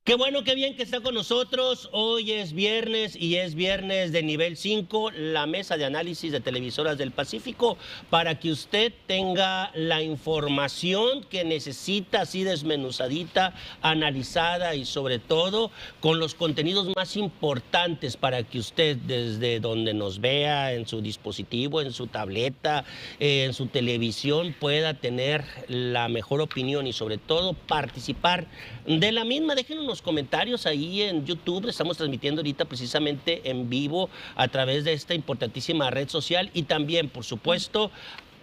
Qué bueno, qué bien que está con nosotros. Hoy es viernes y es viernes de nivel 5, la mesa de análisis de televisoras del Pacífico, para que usted tenga la información que necesita, así desmenuzadita, analizada y sobre todo con los contenidos más importantes para que usted desde donde nos vea, en su dispositivo, en su tableta, en su televisión, pueda tener la mejor opinión y sobre todo participar de la misma. Déjenos los comentarios ahí en YouTube. Estamos transmitiendo ahorita precisamente en vivo a través de esta importantísima red social y también, por supuesto,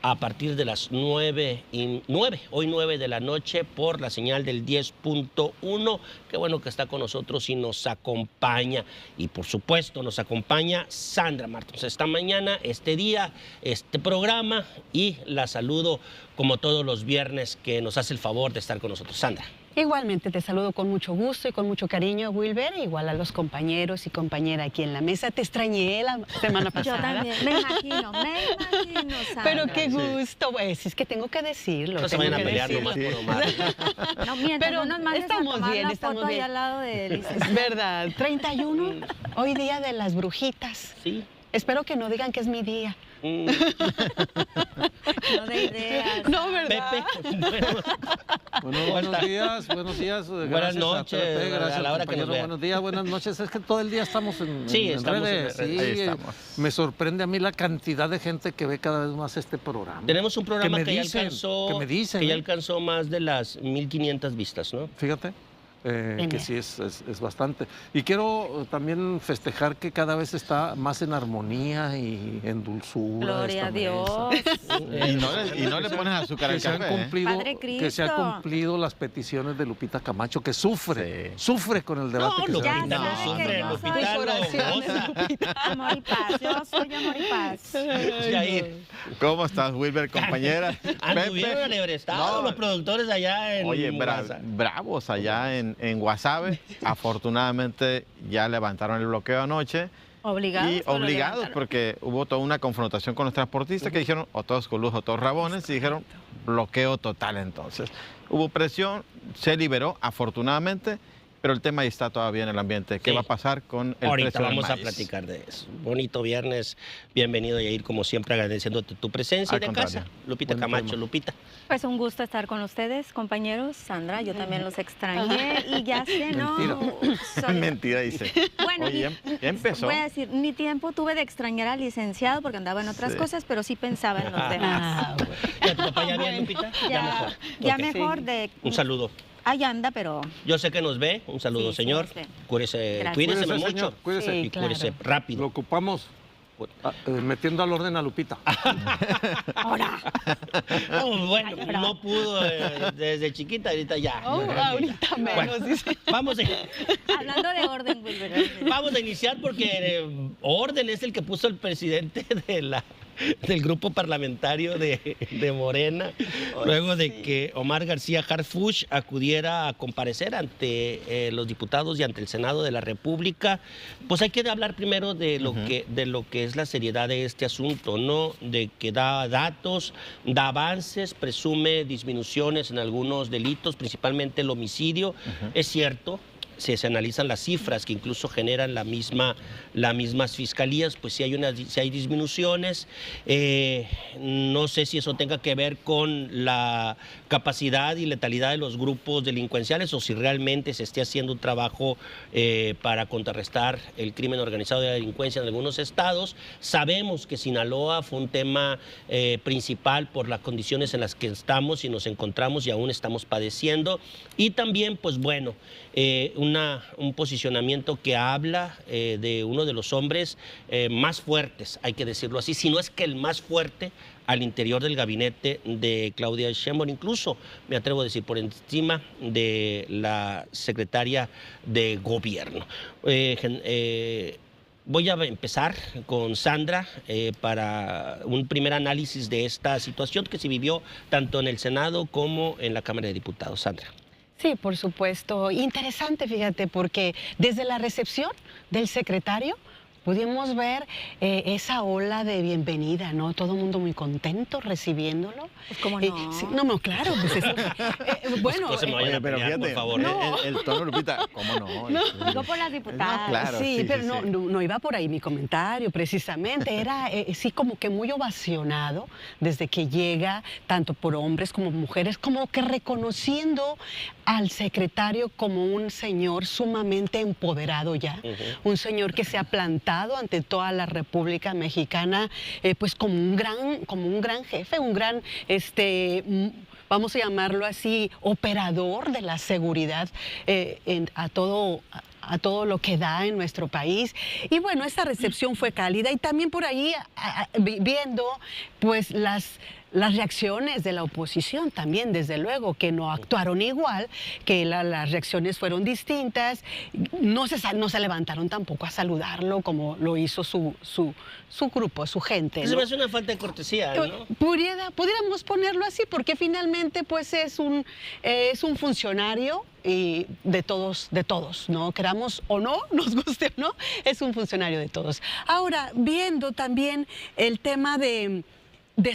a partir de las 9 de la noche por la señal del 10.1. Qué bueno que está con nosotros y nos acompaña. Y por supuesto nos acompaña Sandra Martins esta mañana, este día, este programa, y la saludo como todos los viernes que nos hace el favor de estar con nosotros. Sandra. Igualmente te saludo con mucho gusto y con mucho cariño, Wilber, igual a los compañeros y compañeras aquí en la mesa. Te extrañé la semana pasada. Yo también, me imagino, Sandra. Pero qué gusto, pues, es que tengo que decirlo. No se vayan a pelear nomás por Omar. No mientas, pero no nos mandes estamos a tomar bien, la estamos foto bien. ahí al lado de Elisa. Es verdad, 31, hoy día de las brujitas. Sí. Espero que no digan que es mi día. No de ideas. No, ¿verdad? Pepe. Bueno, buenos días. Buenas noches, Pepe, gracias a la hora que compañero. nos vea. Buenos días, buenas noches. Es que todo el día estamos en Estamos redes. en redes. Sí, Ahí estamos. me sorprende a mí la cantidad de gente que ve cada vez más este programa. Tenemos un programa que me dicen, ya alcanzó más de las 1,500 vistas, ¿no? Fíjate. Que sí es bastante. Y quiero también festejar que cada vez está más en armonía y en dulzura. Gloria a Dios. Y no le pones azúcar al café. Padre Que se han cumplido las peticiones de Lupita Camacho, que sufre con el debate. No, que se Lupita va ya a no sabe tener. que yo sufre, soy Lupita lo goza. Amor y paz, yo soy amor y paz. Yair, ¿Cómo estás, Wilber, compañera? anduvieron alebrestados los productores allá en Oye, WhatsApp. bravos allá en Guasave. Afortunadamente ya levantaron el bloqueo anoche. Obligados. Y pero lo obligados, levantaron. porque hubo toda una confrontación con los transportistas que dijeron, o todos con luz o todos rabones, y dijeron bloqueo total entonces. Hubo presión, se liberó afortunadamente, pero el tema ahí está todavía en el ambiente. ¿Qué Sí. va a pasar con el Ahorita precio del vamos a maíz? platicar de eso. Bonito viernes. Bienvenido, Yair, como siempre, agradeciéndote tu presencia Al de contrario. casa. Lupita Buen Camacho, tema. Lupita. Pues un gusto estar con ustedes, compañeros. Sandra, yo también los extrañé y ya sé, ¿no? Soy- Mentira, dice. Bueno, Oye, ya empezó. voy a decir, ni tiempo tuve de extrañar al licenciado porque andaba en otras Sí. cosas, pero sí pensaba en los demás. Ah, bueno. ¿Ya tu papá ya bien, Lupita? Ya mejor. Ya Ok. mejor Sí. de... Un saludo. Ahí anda, pero... Yo sé que nos ve. Un saludo, Sí, sí, señor. nos ve. Cuídese, Gracias. cuídese Cuídese, mucho. señor, cuídese. Sí, Y cuídese claro. rápido. Lo ocupamos metiendo al orden a Lupita. Ahora. No, bueno, Ay, bravo. no pudo desde chiquita, ahorita ya. Oh, ahorita menos, Bueno, dice. vamos Hablando de orden, Wilber. a iniciar porque orden es el que puso el presidente del grupo parlamentario de Morena, luego de que Omar García Harfuch acudiera a comparecer ante los diputados y ante el Senado de la República. Pues hay que hablar primero de lo que es la seriedad de este asunto, ¿no? De que da datos, da avances, presume disminuciones en algunos delitos, principalmente el homicidio. Es cierto. Si se analizan las cifras que incluso generan las mismas fiscalías, pues sí hay disminuciones. No sé si eso tenga que ver con la capacidad y letalidad de los grupos delincuenciales o si realmente se esté haciendo un trabajo para contrarrestar el crimen organizado y la delincuencia en algunos estados. Sabemos que Sinaloa fue un tema principal por las condiciones en las que estamos y nos encontramos y aún estamos padeciendo. Y también, pues bueno, un posicionamiento que habla de uno de los hombres más fuertes, hay que decirlo así, si no es que el más fuerte al interior del gabinete de Claudia Sheinbaum, incluso me atrevo a decir por encima de la secretaria de gobierno. Voy a empezar con Sandra para un primer análisis de esta situación que se vivió tanto en el Senado como en la Cámara de Diputados. Sandra. Sí, por supuesto. Interesante, fíjate, porque desde la recepción del secretario pudimos ver esa ola de bienvenida, ¿no? Todo el mundo muy contento recibiéndolo. Pues, ¿cómo no? Sí, no, claro. Pues bueno, No se me vayan a pero pelear, fíjate, por favor. No. el tono, Lupita, ¿cómo no? Digo por las diputadas. No, claro, sí, sí, pero sí, no, sí. no iba por ahí mi comentario, precisamente. Era sí como que muy ovacionado desde que llega, tanto por hombres como mujeres, como que reconociendo al secretario como un señor sumamente empoderado ya, un señor que se ha plantado ante toda la República Mexicana, pues como un gran jefe, un gran vamos a llamarlo así, operador de la seguridad a todo lo que da en nuestro país. Y bueno, esta recepción fue cálida y también por ahí viendo pues las reacciones de la oposición también, desde luego, que no actuaron igual, que las reacciones fueron distintas, no se levantaron tampoco a saludarlo como lo hizo su grupo, su gente, ¿no? Eso me hace una falta de cortesía, ¿no? Pudiéramos ponerlo así, porque finalmente pues es un funcionario y de todos, ¿no? Queramos o no, nos guste o no, es un funcionario de todos. Ahora, viendo también el tema de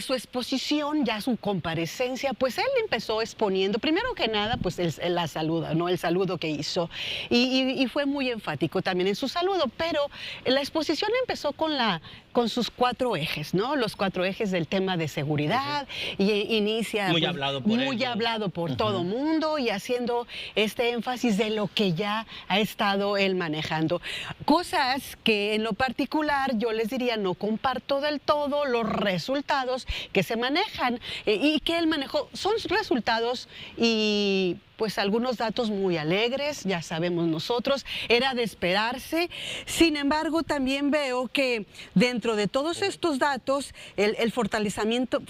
su exposición, ya su comparecencia, pues él empezó exponiendo, primero que nada, pues la saluda, ¿no? El saludo que hizo. Y fue muy enfático también en su saludo, pero la exposición empezó con sus 4 ejes, ¿no? Los 4 ejes del tema de seguridad, y inicia Muy pues, hablado por él, muy ¿no? hablado por todo mundo, y haciendo este énfasis de lo que ya ha estado él manejando. Cosas que en lo particular yo les diría, no comparto del todo los resultados que se manejan y que él manejó. Son resultados y pues algunos datos muy alegres, ya sabemos nosotros, era de esperarse. Sin embargo, también veo que dentro de todos estos datos, el fortalecimiento,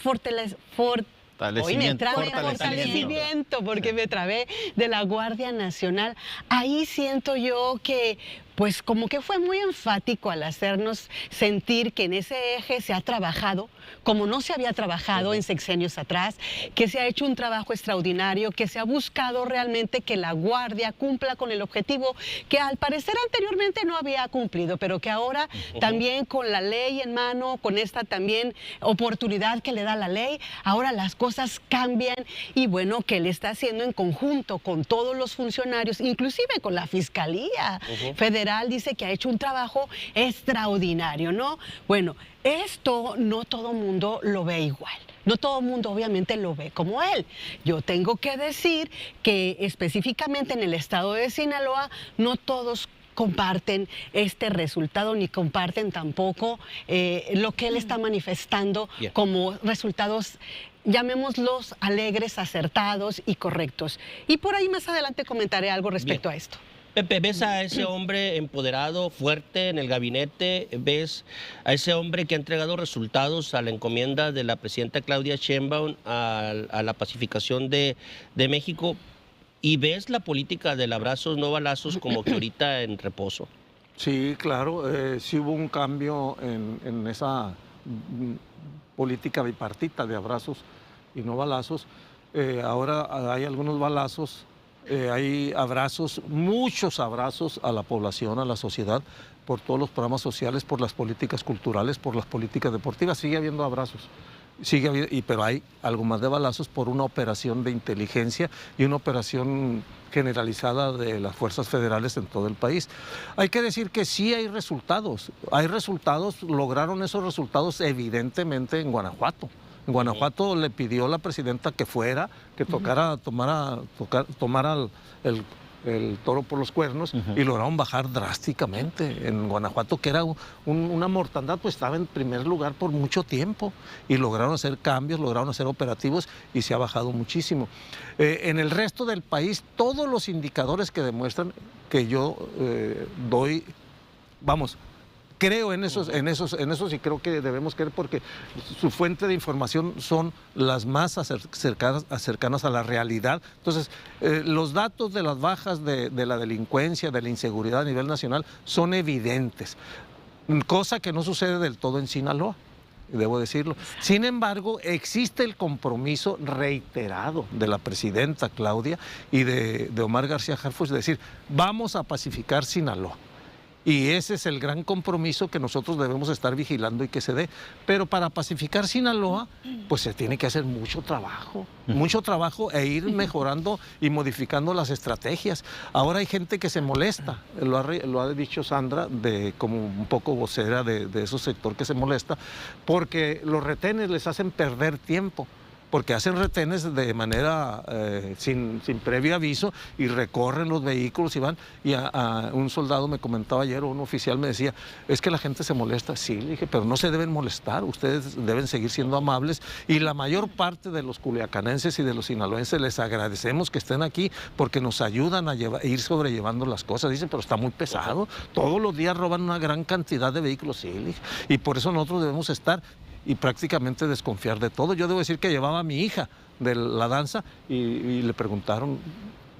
hoy me trabé, fortalecimiento, porque me trabé, de la Guardia Nacional. Ahí siento yo que pues como que fue muy enfático al hacernos sentir que en ese eje se ha trabajado como no se había trabajado en sexenios atrás, que se ha hecho un trabajo extraordinario, que se ha buscado realmente que la Guardia cumpla con el objetivo que al parecer anteriormente no había cumplido, pero que ahora también con la ley en mano, con esta también oportunidad que le da la ley, ahora las cosas cambian y bueno, que él está haciendo en conjunto con todos los funcionarios, inclusive con la Fiscalía Federal, dice que ha hecho un trabajo extraordinario, ¿no? Bueno, esto no todo mundo lo ve igual. No todo el mundo obviamente lo ve como él. Yo tengo que decir que específicamente en el estado de Sinaloa no todos comparten este resultado ni comparten tampoco lo que él está manifestando como resultados, llamémoslos alegres, acertados y correctos. Y por ahí más adelante comentaré algo respecto a esto. Pepe, ¿ves a ese hombre empoderado, fuerte en el gabinete? ¿Ves a ese hombre que ha entregado resultados a la encomienda de la presidenta Claudia Sheinbaum a la pacificación de México? ¿Y ves la política del abrazos, no balazos como que ahorita en reposo? Sí, claro, sí hubo un cambio en esa política bipartita de abrazos y no balazos. Ahora hay algunos balazos. Hay abrazos, muchos abrazos a la población, a la sociedad, por todos los programas sociales, por las políticas culturales, por las políticas deportivas. Sigue habiendo abrazos, pero hay algo más de balazos por una operación de inteligencia y una operación generalizada de las fuerzas federales en todo el país. Hay que decir que sí hay resultados, lograron esos resultados evidentemente en Guanajuato. En Guanajuato le pidió la presidenta que fuera, que tomara el toro por los cuernos y lograron bajar drásticamente. En Guanajuato, que era una mortandad, pues estaba en primer lugar por mucho tiempo y lograron hacer cambios, lograron hacer operativos y se ha bajado muchísimo. En el resto del país, todos los indicadores que demuestran que yo doy, vamos, creo en esos y creo que debemos creer porque su fuente de información son las más cercanas a la realidad. Entonces, los datos de las bajas de la delincuencia, de la inseguridad a nivel nacional son evidentes, cosa que no sucede del todo en Sinaloa, debo decirlo. Sin embargo, existe el compromiso reiterado de la presidenta Claudia y de Omar García Harfuch de decir, vamos a pacificar Sinaloa. Y ese es el gran compromiso que nosotros debemos estar vigilando y que se dé. Pero para pacificar Sinaloa, pues se tiene que hacer mucho trabajo e ir mejorando y modificando las estrategias. Ahora hay gente que se molesta, lo ha dicho Sandra, como un poco vocera de ese sector que se molesta, porque los retenes les hacen perder tiempo. Porque hacen retenes de manera sin previo aviso y recorren los vehículos y van. Y un soldado me comentaba ayer, o un oficial me decía, es que la gente se molesta. Sí, le dije, pero no se deben molestar, ustedes deben seguir siendo amables. Y la mayor parte de los culiacanenses y de los sinaloenses les agradecemos que estén aquí porque nos ayudan a ir sobrellevando las cosas. Dicen, pero está muy pesado, todos los días roban una gran cantidad de vehículos. Sí, le dije, y por eso nosotros debemos estar y prácticamente desconfiar de todo. Yo debo decir que llevaba a mi hija de la danza y le preguntaron,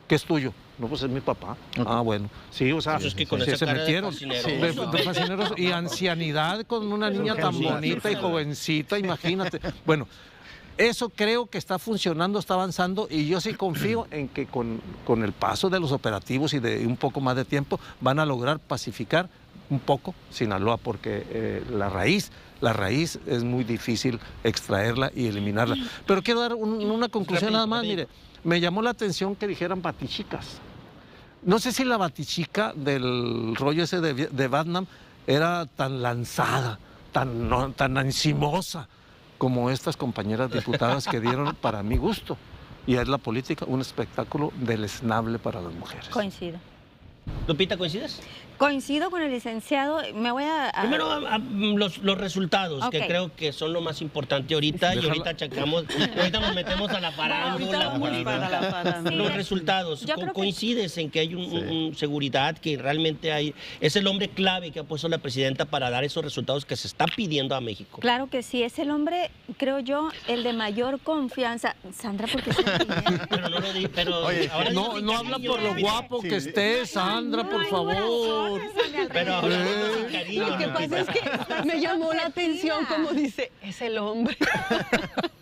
¿qué es tuyo? No, pues es mi papá. Okay. Ah, bueno. Sí, o sea, es que con sí, esa se cara metieron. De fascineros y ancianidad con una niña tan bonita y jovencita, imagínate. Bueno, eso creo que está funcionando, está avanzando y yo sí confío en que con el paso de los operativos y de un poco más de tiempo van a lograr pacificar un poco Sinaloa, porque la raíz es muy difícil extraerla y eliminarla. Pero quiero dar una conclusión nada más. Mire, me llamó la atención que dijeran batichicas. No sé si la batichica del rollo ese de Batman era tan lanzada, tan encimosa como estas compañeras diputadas que dieron, para mi gusto. Y es la política un espectáculo deleznable para las mujeres. Coincido. Lupita, ¿coincides? Coincido con el licenciado. Me voy a... Primero, los resultados, Ok. que creo que son lo más importante ahorita. Y ahorita ahorita nos metemos a la farándula. Sí, Los resultados. yo creo que- ¿Coincides en que hay un seguridad, que realmente es el hombre clave que ha puesto la presidenta para dar esos resultados que se está pidiendo a México? Claro que sí, es el hombre, creo yo, el de mayor confianza. Sandra, ¿por qué se ríe? Pero no lo di, pero Oye, ahora No, digo no sin habla cariño, por lo guapo que estés, Sandra, por favor. Pero ahora digo sin cariño. Lo que pasa es que me llamó la atención como dice, es el hombre.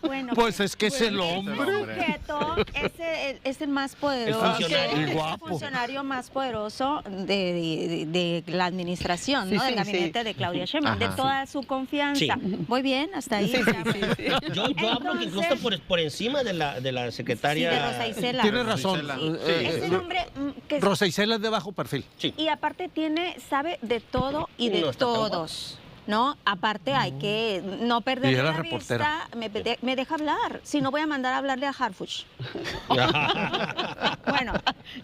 Bueno, Pues es que es el hombre. sujeto es el más poderoso, funcionario. es el Guapo. funcionario más poderoso de la administración, Sí, ¿no? sí, Del gabinete sí. de Claudia Sheinbaum, de Ajá. toda su confianza. Sí. Muy bien, hasta ahí. Sí, sí, sí, sí. Yo hablo que incluso por encima de la secretaria. Sí, de Rosa Isela. Tienes razón. Isela. Es el hombre que Rosa Isela es de bajo perfil. Sí. y aparte sabe de todo y de No está tan todos. ¿No? Aparte hay que no perder Y era la reportera. vista. Me deja hablar, si no voy a mandar a hablarle a Harfuch. Bueno,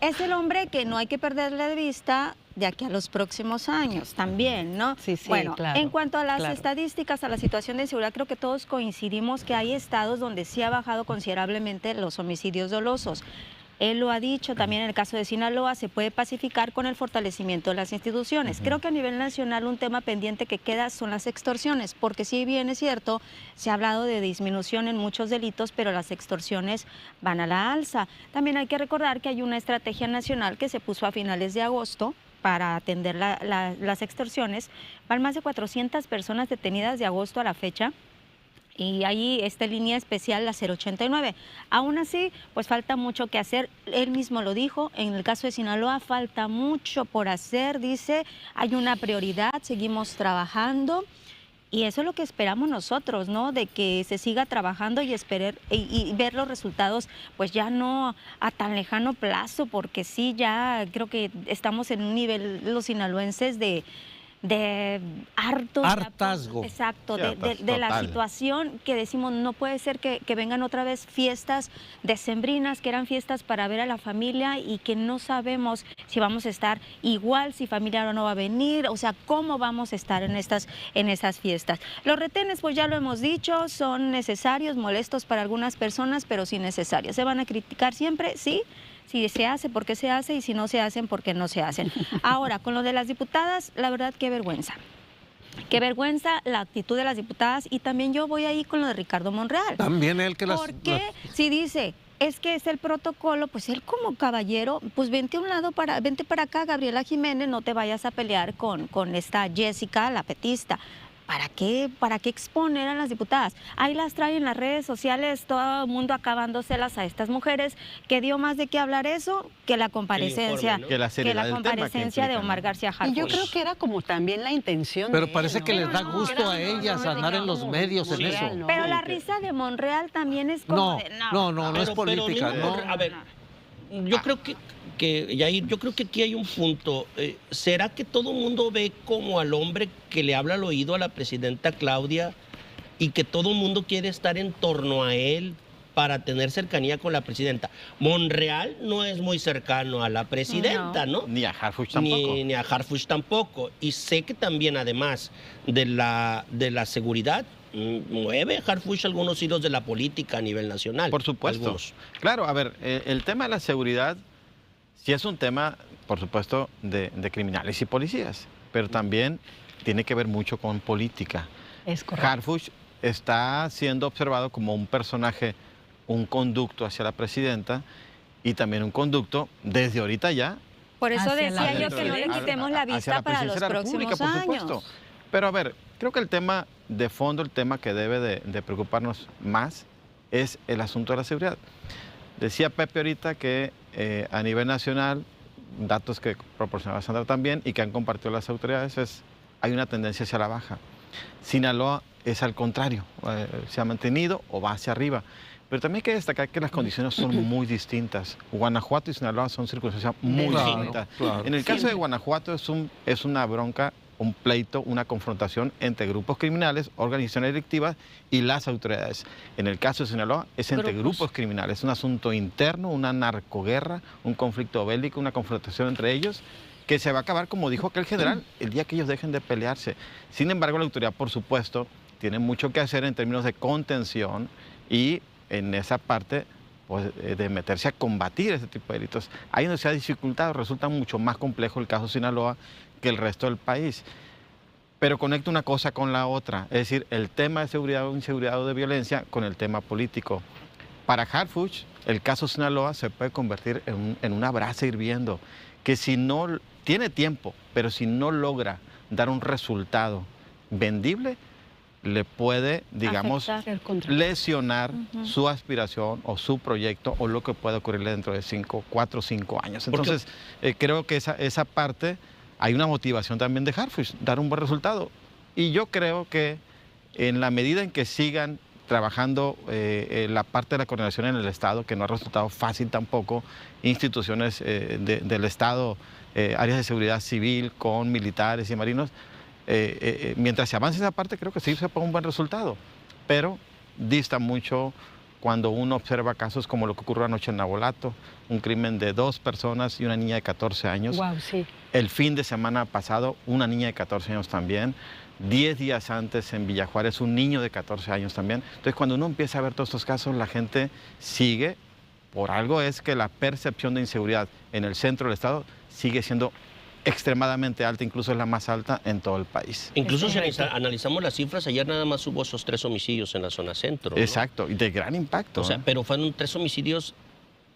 es el hombre que no hay que perderle de vista de aquí a los próximos años también, ¿no? Sí, sí, bueno, claro, en cuanto a las claro. estadísticas, a la situación de inseguridad, creo que todos coincidimos que hay estados donde sí ha bajado considerablemente los homicidios dolosos. Él lo ha dicho, también en el caso de Sinaloa se puede pacificar con el fortalecimiento de las instituciones. Creo que a nivel nacional un tema pendiente que queda son las extorsiones, porque si bien es cierto, se ha hablado de disminución en muchos delitos, pero las extorsiones van a la alza. También hay que recordar que hay una estrategia nacional que se puso a finales de agosto para atender las extorsiones. Van más de 400 personas detenidas de agosto a la fecha. Y ahí esta línea especial, la 089. Aún así, pues falta mucho que hacer. Él mismo lo dijo, en el caso de Sinaloa falta mucho por hacer, dice, hay una prioridad, seguimos trabajando. Y eso es lo que esperamos nosotros, ¿no? De que se siga trabajando y ver los resultados, pues ya no a tan lejano plazo, porque sí, ya creo que estamos en un nivel, los sinaloenses, de Hartazgo. Exacto, Sí, de la total. situación que decimos, no puede ser que vengan otra vez fiestas decembrinas, que eran fiestas para ver a la familia y que no sabemos si vamos a estar igual, si familiar o no va a venir, o sea, cómo vamos a estar en esas fiestas. Los retenes, pues ya lo hemos dicho, son necesarios, molestos para algunas personas, pero sí necesarios. ¿Se van a criticar siempre? Sí. Si se hace, ¿por qué se hace? Y si no se hacen, ¿por qué no se hacen? Ahora, con lo de las diputadas, la verdad, qué vergüenza. Qué vergüenza la actitud de las diputadas. Y también yo voy ahí con lo de Ricardo Monreal. También él que las... ¿Por qué? Si dice, es que es el protocolo, pues él como caballero, pues vente a un lado, vente para acá, Gabriela Jiménez, no te vayas a pelear con esta Jessica, la petista. ¿para qué exponer a las diputadas? Ahí las traen en las redes sociales, todo el mundo acabándoselas a estas mujeres, que dio más de qué hablar eso que la comparecencia, informe, ¿no? Que la seriedad del tema que comparecencia de implica, ¿no? Omar García Harfuch. Y yo creo que era como también la intención Pero de parece él, que ¿no? les da No, gusto era- a ellas no, andar en los como medios en Monreal, eso. ¿no? Pero Sí, la que- risa de Monreal también es como No, de, no es Pero política, mismo, ¿no? a ver, yo creo que Yair, yo creo que aquí hay un punto. ¿Será que todo el mundo ve como al hombre que le habla al oído a la presidenta Claudia y que todo el mundo quiere estar en torno a él para tener cercanía con la presidenta? Monreal no es muy cercano a la presidenta, ¿no? Ni a Harfuch tampoco. Ni a Harfuch tampoco. Y sé que también, además de la seguridad, mueve Harfuch algunos hilos de la política a nivel nacional. Por supuesto. Algunos. Claro, a ver, el tema de la seguridad sí es un tema, por supuesto, de criminales y policías, pero también tiene que ver mucho con política. Es correcto. Harfuch está siendo observado como un personaje, un conducto hacia la presidenta y también un conducto desde ahorita ya. Por eso Hacia la decía yo que no le presidencia. quitemos la hacia vista para los presidencia de la próximos República, por supuesto. años. Pero a ver, creo que el tema de fondo, el tema que debe de preocuparnos más es el asunto de la seguridad. Decía Pepe ahorita que a nivel nacional, datos que proporcionaba Sandra también y que han compartido las autoridades, hay una tendencia hacia la baja. Sinaloa es al contrario, se ha mantenido o va hacia arriba. Pero también hay que destacar que las condiciones son muy distintas. Guanajuato y Sinaloa son circunstancias muy Claro, distintas. claro. En el caso de Guanajuato es una bronca, un pleito, una confrontación entre grupos criminales, organizaciones delictivas y las autoridades. En el caso de Sinaloa es entre grupos criminales, es un asunto interno, una narcoguerra, un conflicto bélico, una confrontación entre ellos que se va a acabar, como dijo aquel general, el día que ellos dejen de pelearse. Sin embargo, la autoridad, por supuesto, tiene mucho que hacer en términos de contención y en esa parte pues, de meterse a combatir ese tipo de delitos. Ahí donde se ha dificultado, resulta mucho más complejo el caso de Sinaloa que el resto del país. Pero conecta una cosa con la otra, es decir, el tema de seguridad o inseguridad o de violencia con el tema político. Para Harfuch, el caso Sinaloa se puede convertir en una brasa hirviendo, que si no tiene tiempo, pero si no logra dar un resultado vendible, le puede, digamos, Afectar. lesionar su aspiración o su proyecto o lo que pueda ocurrirle dentro de 4 o 5 años. Entonces, creo que esa parte, hay una motivación también de Harfuch, dar un buen resultado. Y yo creo que en la medida en que sigan trabajando la parte de la coordinación en el Estado, que no ha resultado fácil tampoco, instituciones del Estado, áreas de seguridad civil con militares y marinos, mientras se avance esa parte, creo que sí se pone un buen resultado, pero dista mucho cuando uno observa casos como lo que ocurrió anoche en Navolato, un crimen de 2 personas y una niña de 14 años. Wow, sí. El fin de semana pasado, una niña de 14 años también. 10 días antes en Villa Juárez, un niño de 14 años también. Entonces, cuando uno empieza a ver todos estos casos, la gente sigue. Por algo es que la percepción de inseguridad en el centro del Estado sigue siendo extremadamente alta, incluso es la más alta en todo el país. Incluso si analizamos las cifras, ayer nada más hubo esos 3 homicidios en la zona centro, ¿no? Exacto, y de gran impacto. O sea, pero fueron 3 homicidios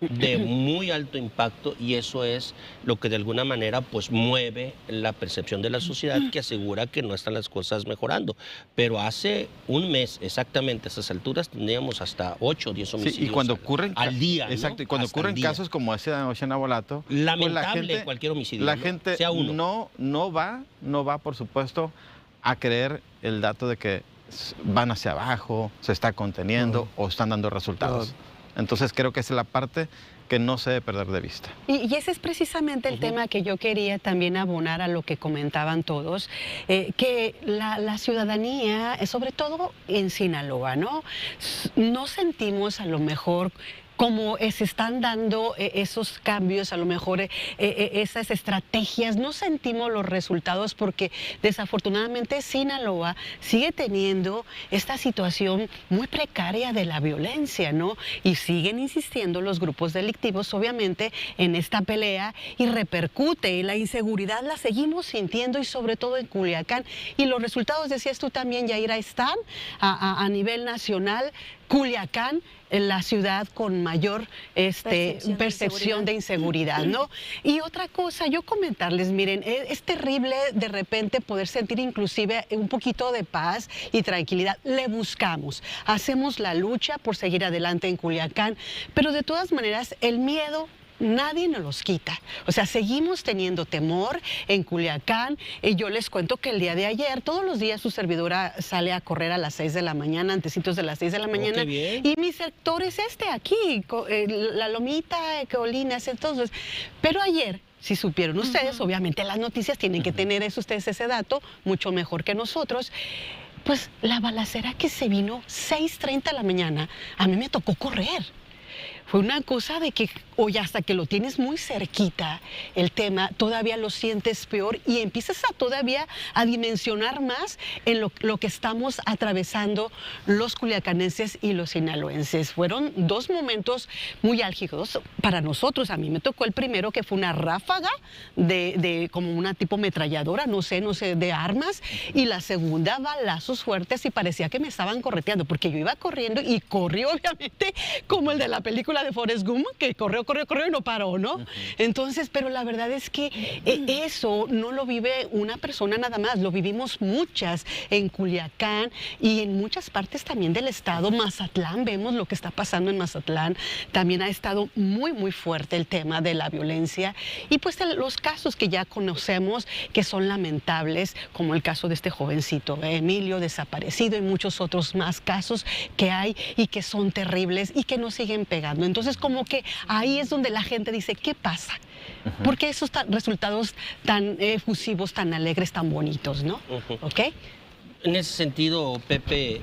de muy alto impacto y eso es lo que de alguna manera pues mueve la percepción de la sociedad, que asegura que no están las cosas mejorando. Pero hace un mes exactamente a esas alturas teníamos hasta 8 o 10 homicidios Sí, y cuando ocurren al día, ¿no? Exacto, y cuando Hasta ocurren al día. casos como ese de anoche en Navolato, Lamentable cualquier homicidio, la ¿no? gente Sea uno. no va, por supuesto, a creer el dato de que van hacia abajo, se está conteniendo o están dando resultados. Entonces creo que esa es la parte que no se debe perder de vista. Y ese es precisamente el tema que yo quería también abonar a lo que comentaban todos, que la ciudadanía, sobre todo en Sinaloa, no sentimos a lo mejor como se están dando esos cambios, a lo mejor esas estrategias, no sentimos los resultados porque desafortunadamente Sinaloa sigue teniendo esta situación muy precaria de la violencia, ¿no? Y siguen insistiendo los grupos delictivos, obviamente, en esta pelea y repercute. Y la inseguridad la seguimos sintiendo y sobre todo en Culiacán. Y los resultados, decías tú también, Yaira, están a nivel nacional. Culiacán, la ciudad con mayor percepción de inseguridad, ¿no? Y otra cosa, yo comentarles, miren, es terrible de repente poder sentir inclusive un poquito de paz y tranquilidad. Le buscamos, hacemos la lucha por seguir adelante en Culiacán, pero de todas maneras el miedo nadie nos los quita. O sea, seguimos teniendo temor en Culiacán. Yo les cuento que el día de ayer, todos los días su servidora sale a correr a las 6 de la mañana, antecitos de las 6 de la mañana. Y mi sector es aquí, la Lomita, Colinas, entonces. Pero ayer, si supieron ustedes, obviamente las noticias tienen que tener ustedes ese dato, mucho mejor que nosotros. Pues la balacera que se vino 6:30 de la mañana, a mí me tocó correr. Fue una cosa de que, oye, hasta que lo tienes muy cerquita, el tema, todavía lo sientes peor y empiezas todavía a dimensionar más en lo que estamos atravesando los culiacanenses y los sinaloenses. Fueron dos momentos muy álgidos para nosotros. A mí me tocó el primero, que fue una ráfaga de como una tipo ametralladora, no sé, de armas, y la segunda, balazos fuertes, y parecía que me estaban correteando, porque yo iba corriendo y corrió, obviamente, como el de la película de Forrest Gump, que corrió y no paró, ¿no? Entonces, pero la verdad es que eso no lo vive una persona nada más, lo vivimos muchas en Culiacán y en muchas partes también del estado. Mazatlán, vemos lo que está pasando en Mazatlán, también ha estado muy, muy fuerte el tema de la violencia, y pues los casos que ya conocemos, que son lamentables, como el caso de este jovencito, Emilio, desaparecido, y muchos otros más casos que hay y que son terribles y que nos siguen pegando. Entonces, como que ahí es donde la gente dice, ¿qué pasa? ¿Por qué esos resultados tan efusivos, tan alegres, tan bonitos, no? ¿Ok? En ese sentido, Pepe,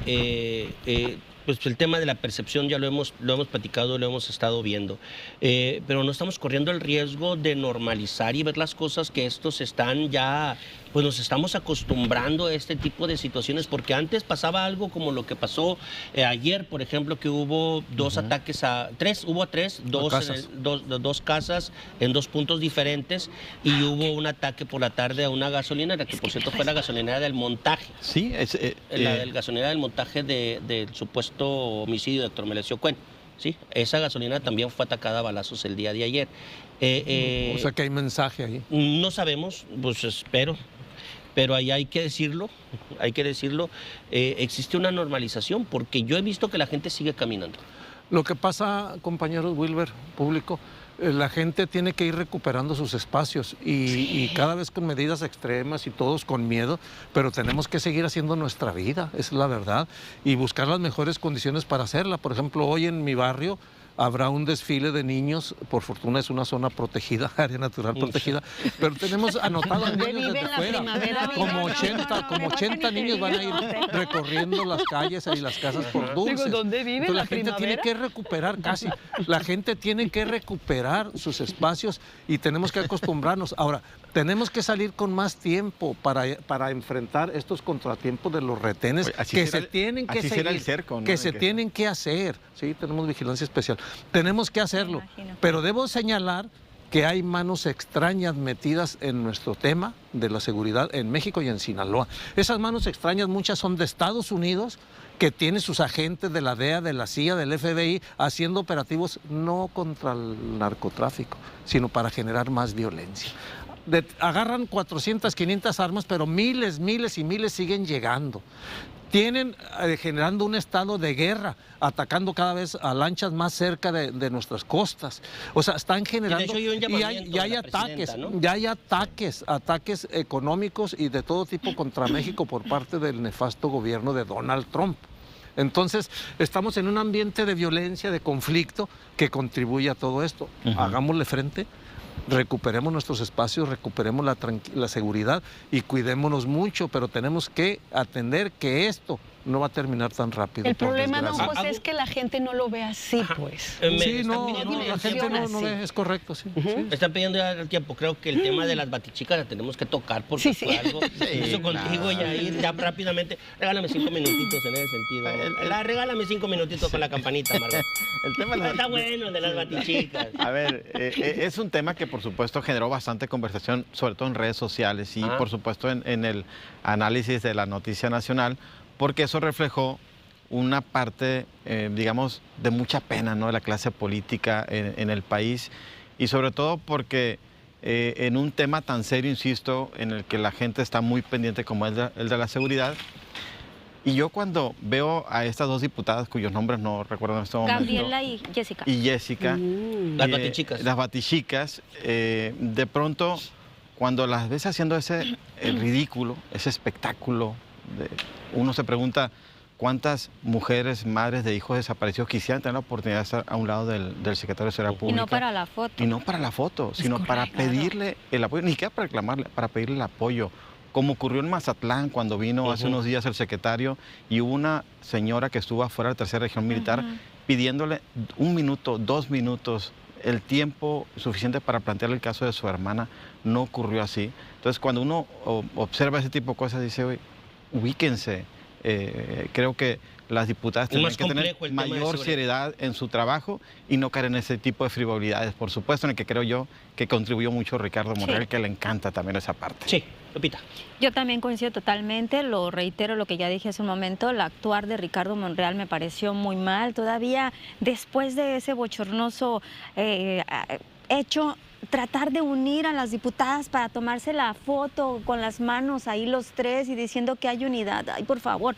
pues el tema de la percepción ya lo hemos platicado, lo hemos estado viendo, pero no estamos corriendo el riesgo de normalizar y ver las cosas que estos están ya, pues nos estamos acostumbrando a este tipo de situaciones, porque antes pasaba algo como lo que pasó ayer, por ejemplo, que hubo dos ataques dos casas en dos puntos diferentes, y hubo un ataque por la tarde a una gasolinera, que por cierto fue la gasolinera del Montaje. Sí, la gasolinera del Montaje del supuesto homicidio de Héctor Melesio Cuen. Sí, esa gasolina también fue atacada a balazos el día de ayer. O sea que hay mensaje ahí. No sabemos, pues espero. Pero ahí hay que decirlo, existe una normalización, porque yo he visto que la gente sigue caminando. Lo que pasa, compañeros Wilber, público, la gente tiene que ir recuperando sus espacios y cada vez con medidas extremas y todos con miedo, pero tenemos que seguir haciendo nuestra vida, es la verdad, y buscar las mejores condiciones para hacerla. Por ejemplo, hoy en mi barrio habrá un desfile de niños, por fortuna es una zona protegida, área natural protegida, pero tenemos anotados niños desde fuera, como 80 niños van a ir recorriendo las calles y las casas por dulces. Digo, ¿dónde vive la gente tiene que recuperar la gente tiene que recuperar sus espacios y tenemos que acostumbrarnos. Ahora, tenemos que salir con más tiempo para enfrentar estos contratiempos de los retenes que se tienen que seguir, cerco, ¿no? que se tienen que hacer. Sí, tenemos vigilancia especial. Tenemos que hacerlo, pero debo señalar que hay manos extrañas metidas en nuestro tema de la seguridad en México y en Sinaloa. Esas manos extrañas, muchas son de Estados Unidos, que tiene sus agentes de la DEA, de la CIA, del FBI, haciendo operativos no contra el narcotráfico, sino para generar más violencia. Agarran 400, 500 armas, pero miles y miles siguen llegando. Tienen generando un estado de guerra, atacando cada vez a lanchas más cerca de nuestras costas. O sea, están generando... Y hay ataques, ¿no? Ya hay ataques económicos y de todo tipo contra México por parte del nefasto gobierno de Donald Trump. Entonces, estamos en un ambiente de violencia, de conflicto, que contribuye a todo esto. Hagámosle frente. Recuperemos nuestros espacios, recuperemos la seguridad y cuidémonos mucho, pero tenemos que atender que esto no va a terminar tan rápido. El problema, don José, es que la gente no lo ve así, pues. Sí, la gente no ve, es correcto, sí. Me están pidiendo ya el tiempo. Creo que el tema de las batichicas la tenemos que tocar porque fue algo. Eso contigo, Yair, ya rápidamente. Regálame 5 minutitos en ese sentido. Regálame 5 minutitos con la campanita, Margot. El tema está bueno, el de las batichicas. A ver, es un tema que por supuesto generó bastante conversación, sobre todo en redes sociales y por supuesto en el análisis de la noticia nacional, porque eso reflejó una parte, digamos, de mucha pena, ¿no?, de la clase política en el país, y sobre todo porque en un tema tan serio, insisto, en el que la gente está muy pendiente como es el de la seguridad. Y yo cuando veo a estas dos diputadas, cuyos nombres no recuerdo en este momento. Gabriela y Jessica. Y Jessica. Las batichicas. Las batichicas. De pronto, cuando las ves haciendo ese ridículo, ese espectáculo, uno se pregunta cuántas mujeres, madres de hijos desaparecidos quisieran tener la oportunidad de estar a un lado del secretario de Seguridad Pública. Y no para la foto. Y no para la foto, sino para pedirle el apoyo, ni siquiera para reclamarle, para pedirle el apoyo. Como ocurrió en Mazatlán cuando vino hace unos días el secretario y hubo una señora que estuvo afuera de la tercera región militar pidiéndole 1 minuto, 2 minutos, el tiempo suficiente para plantearle el caso de su hermana. No ocurrió así. Entonces, cuando uno observa ese tipo de cosas, dice, oye, ubíquense. Creo que las diputadas tienen que tener mayor seriedad en su trabajo y no caer en ese tipo de frivolidades, por supuesto, en el que creo yo que contribuyó mucho Ricardo Monreal, que le encanta también esa parte. Sí, Lupita. Yo también coincido totalmente, lo reitero lo que ya dije hace un momento, el actuar de Ricardo Monreal me pareció muy mal, todavía después de ese bochornoso hecho, tratar de unir a las diputadas para tomarse la foto con las manos ahí los tres y diciendo que hay unidad. Ay, por favor.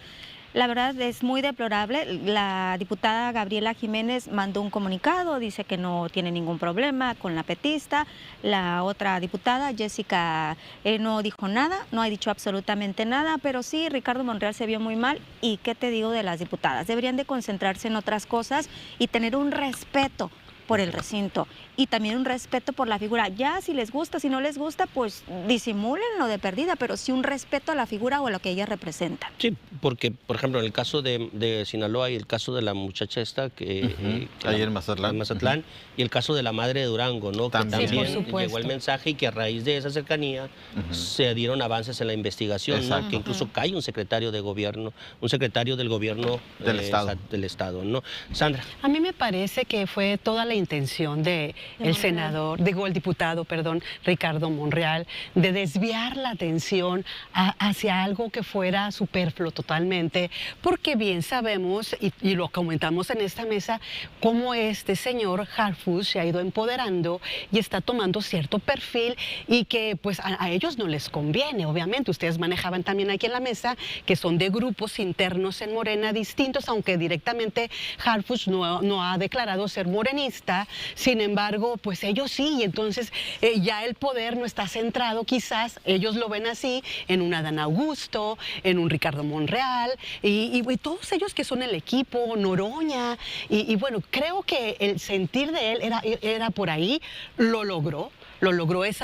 La verdad es muy deplorable. La diputada Gabriela Jiménez mandó un comunicado, dice que no tiene ningún problema con la petista. La otra diputada, Jessica, no dijo nada, no ha dicho absolutamente nada, pero sí, Ricardo Monreal se vio muy mal. ¿Y qué te digo de las diputadas? Deberían de concentrarse en otras cosas y tener un respeto por el recinto y también un respeto por la figura. Ya si les gusta, si no les gusta, pues disimúlenlo de perdida, pero sí un respeto a la figura o a lo que ella representa. Sí, porque, por ejemplo, en el caso de Sinaloa y el caso de la muchacha esta que ahí en Mazatlán, y el caso de la madre de Durango, ¿no? También. Que también Sí, por supuesto. llegó el mensaje y que a raíz de esa cercanía se dieron avances en la investigación, ¿no? Que incluso cae un secretario de gobierno, un secretario del gobierno del Estado, ¿no? Sandra. A mí me parece que fue toda la intención de el senador, el diputado, perdón, Ricardo Monreal, de desviar la atención hacia algo que fuera superfluo totalmente, porque bien sabemos, y lo comentamos en esta mesa, cómo este señor Harfush se ha ido empoderando y está tomando cierto perfil y que pues a ellos no les conviene, obviamente. Ustedes manejaban también aquí en la mesa que son de grupos internos en Morena distintos, aunque directamente Harfush no ha declarado ser morenista. Sin embargo, pues ellos sí, y entonces ya el poder no está centrado, quizás ellos lo ven así, en un Adán Augusto, en un Ricardo Monreal, y todos ellos que son el equipo, Noroña, y bueno, creo que el sentir de él era por ahí, lo logró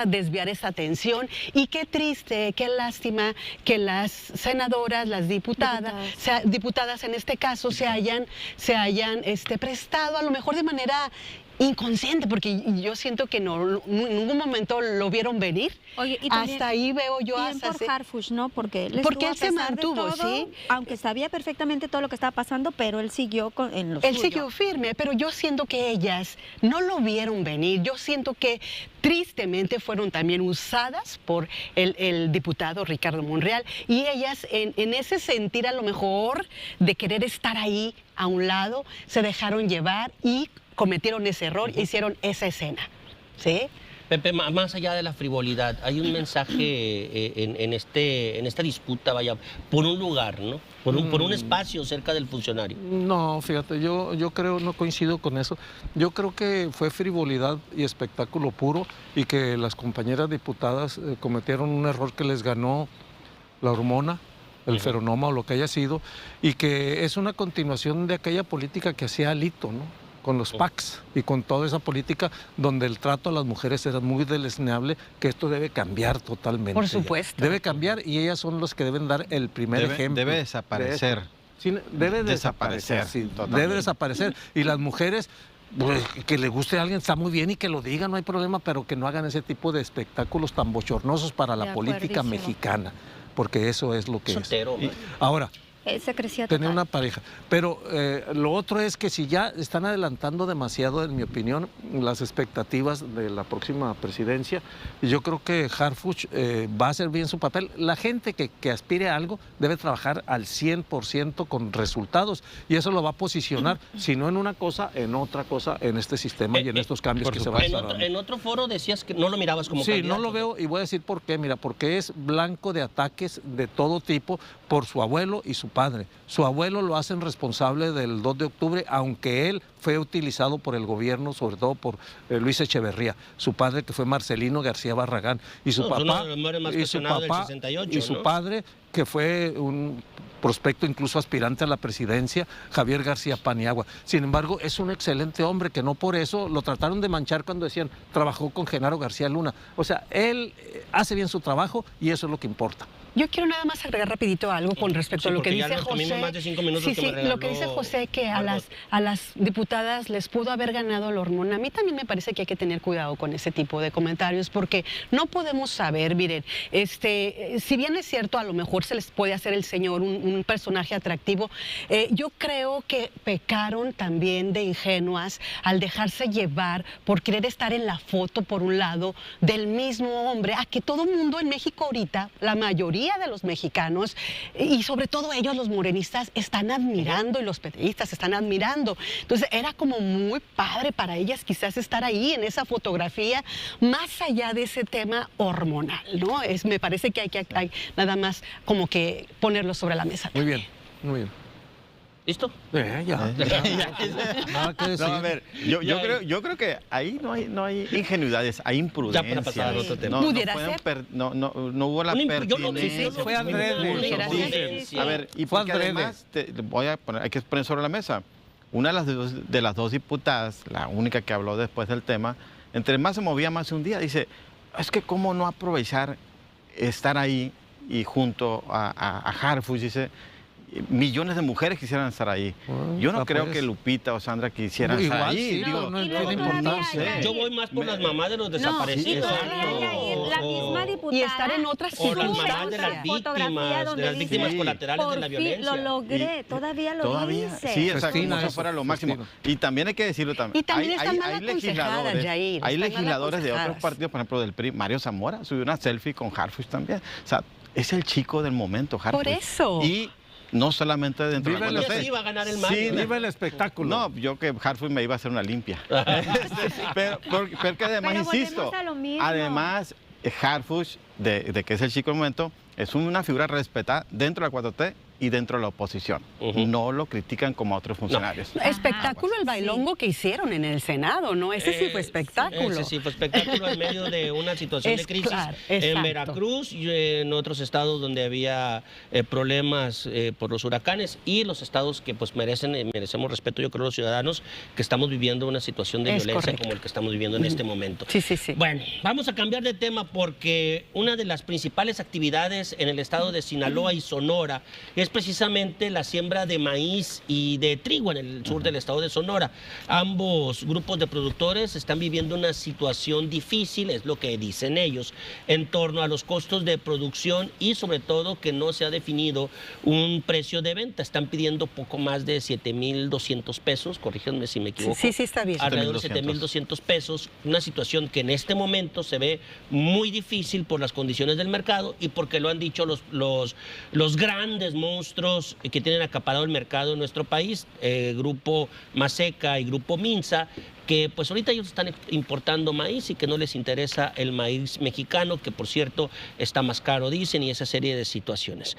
desviar esa atención, y qué triste, qué lástima que las senadoras, las diputadas en este caso se hayan prestado a lo mejor de manera inconsciente, porque yo siento que en ningún momento lo vieron venir. Oye, y hasta ahí veo yo hasta por Harfush, ¿no? Porque él se mantuvo, todo, sí. Aunque sabía perfectamente todo lo que estaba pasando, pero él siguió en lo suyo. Él suyo. siguió firme, pero yo siento que ellas no lo vieron venir. Yo siento que tristemente fueron también usadas por el diputado Ricardo Monreal, y ellas en ese sentir a lo mejor de querer estar ahí a un lado, se dejaron llevar y cometieron ese error, hicieron esa escena, ¿sí? Pepe, más allá de la frivolidad, hay un mensaje en esta disputa, vaya, por un lugar, ¿no? Por un espacio cerca del funcionario. No, fíjate, yo creo, no coincido con eso. Yo creo que fue frivolidad y espectáculo puro, y que las compañeras diputadas cometieron un error que les ganó la hormona, el feronoma o lo que haya sido, y que es una continuación de aquella política que hacía Alito, ¿no? Con los PACs y con toda esa política donde el trato a las mujeres era muy deleznable, que esto debe cambiar totalmente. Por supuesto. Debe cambiar, y ellas son las que deben dar el primer ejemplo. Debe desaparecer. Sí, debe desaparecer. Sí, debe desaparecer. Y las mujeres, pues, que le guste a alguien está muy bien y que lo digan, no hay problema, pero que no hagan ese tipo de espectáculos tan bochornosos para la política mexicana, porque eso es lo que Soltero, es. Ahora, Se crecía Tenía total. una pareja. Pero lo otro es que si ya están adelantando demasiado, en mi opinión, las expectativas de la próxima presidencia, yo creo que Harfuch va a hacer bien su papel. La gente que aspire a algo debe trabajar al 100% con resultados y eso lo va a posicionar, si no en una cosa, en otra cosa, en este sistema y en estos cambios que se van a dar. En otro foro decías que no lo mirabas como Sí, candidato. no lo veo y voy a decir por qué. Mira, porque es blanco de ataques de todo tipo por su abuelo y su padre. Su abuelo lo hacen responsable del 2 de octubre, aunque él fue utilizado por el gobierno, sobre todo por Luis Echeverría. Su padre, que fue Marcelino García Barragán. Y su No, papá, uno de los hombres más cuestionados del 68, y su ¿no? padre, que fue un prospecto incluso aspirante a la presidencia, Javier García Paniagua. Sin embargo, es un excelente hombre que no por eso lo trataron de manchar cuando decían trabajó con Genaro García Luna. O sea, él hace bien su trabajo y eso es lo que importa. Yo quiero nada más agregar rapidito algo con respecto Sí, a lo que porque ya dice nos comimos José. más de 5 minutos Sí, que me sí, regaló lo que dice José, que a Margot. las diputadas les pudo haber ganado la hormona. A mí también me parece que hay que tener cuidado con ese tipo de comentarios porque no podemos saber, miren, si bien es cierto, a lo mejor se les puede hacer el señor un personaje atractivo, yo creo que pecaron también de ingenuas al dejarse llevar por querer estar en la foto, por un lado, del mismo hombre, a que todo mundo en México ahorita, la mayoría de los mexicanos, y sobre todo ellos, los morenistas, están admirando y los periodistas están admirando. Entonces era como muy padre para ellas quizás estar ahí en esa fotografía, más allá de ese tema hormonal, ¿no? Me parece que hay nada más como que ponerlo sobre la mesa. Muy bien, muy bien. ¿Listo? Ya. Nada que decir. No, a ver, yo creo que ahí no hay ingenuidades, hay imprudencias. Ya para pasar a otro tema. ¿Pudiera fueron ser? no hubo la Yo lo pertinencia. dije, fue adrede. Sí. A ver, y Fue porque adrede. además hay que poner sobre la mesa. Una de las dos diputadas, la única que habló después del tema, entre más se movía, más se hundía. Dice, es que cómo no aprovechar estar ahí y junto a Harfuch, dice, millones de mujeres quisieran estar ahí. Yo no creo que Lupita o Sandra quisieran estar Igual, ahí. sí, digo, no y luego tiene todavía importancia. hay- Yo voy más por las mamás de los No, y desaparecidos. todavía hay la misma diputada. Y estar en otras O las circunstancias. mamás de las Fotografía víctimas, donde de las dice, víctimas Sí. colaterales de Por la fin violencia. lo logré, todavía lo Todavía, hice. sí, o sea, Festina como si eso, fuera lo máximo. festina. Y también hay que decirlo también. Y también están mal aconsejadas, legisladores, Yair, hay están mal legisladores de otros aconsejadas. partidos, por ejemplo, del PRI, Mario Zamora, subió una selfie con Harfuch también. O sea, es el chico del momento, Harfuch. Por eso. Y no solamente dentro Vive de el la Y efecto. así va a ganar el Sí, Mario. Viva el espectáculo. No, yo que Harfuch me iba a hacer una limpia. pero que además, Pero insisto, volvemos a lo mismo. además, Harfuch, de que es el chico del momento, es una figura respetada dentro de la 4T y dentro de la oposición. Ujú. No lo critican como a otros funcionarios. Espectáculo el bailongo que hicieron en el Senado, ¿no? Ese sí fue espectáculo. Ese sí fue espectáculo en medio de una situación de Es crisis claro, en exacto. Veracruz y en otros estados donde había problemas por los huracanes y los estados que pues merecemos respeto, yo creo, los ciudadanos que estamos viviendo una situación de Es violencia correcto. como el que estamos viviendo en este momento. Sí, sí, sí. Bueno, vamos a cambiar de tema porque una de las principales actividades en el estado de Sinaloa y Sonora es precisamente la siembra de maíz y de trigo en el sur del estado de Sonora. Ambos grupos de productores están viviendo una situación difícil, es lo que dicen ellos, en torno a los costos de producción y sobre todo que no se ha definido un precio de venta. Están pidiendo poco más de 7,200 pesos, corríjanme si me equivoco. Sí, sí, está bien. Alrededor de 7,200. 7,200 pesos, una situación que en este momento se ve muy difícil por las condiciones del mercado y porque lo han dicho los grandes monstruos que tienen acaparado el mercado en nuestro país, Grupo Maseca y Grupo Minsa, que pues ahorita ellos están importando maíz y que no les interesa el maíz mexicano, que por cierto está más caro, dicen, y esa serie de situaciones.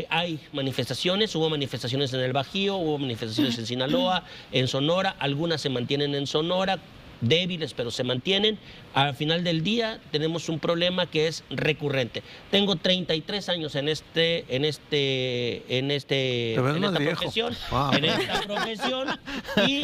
Hay manifestaciones, hubo manifestaciones en el Bajío, hubo manifestaciones en Sinaloa, en Sonora, algunas se mantienen en Sonora, débiles, pero se mantienen. Al final del día tenemos un problema que es recurrente. Tengo 33 años en Te ves más esta viejo. profesión, Wow. en esta profesión y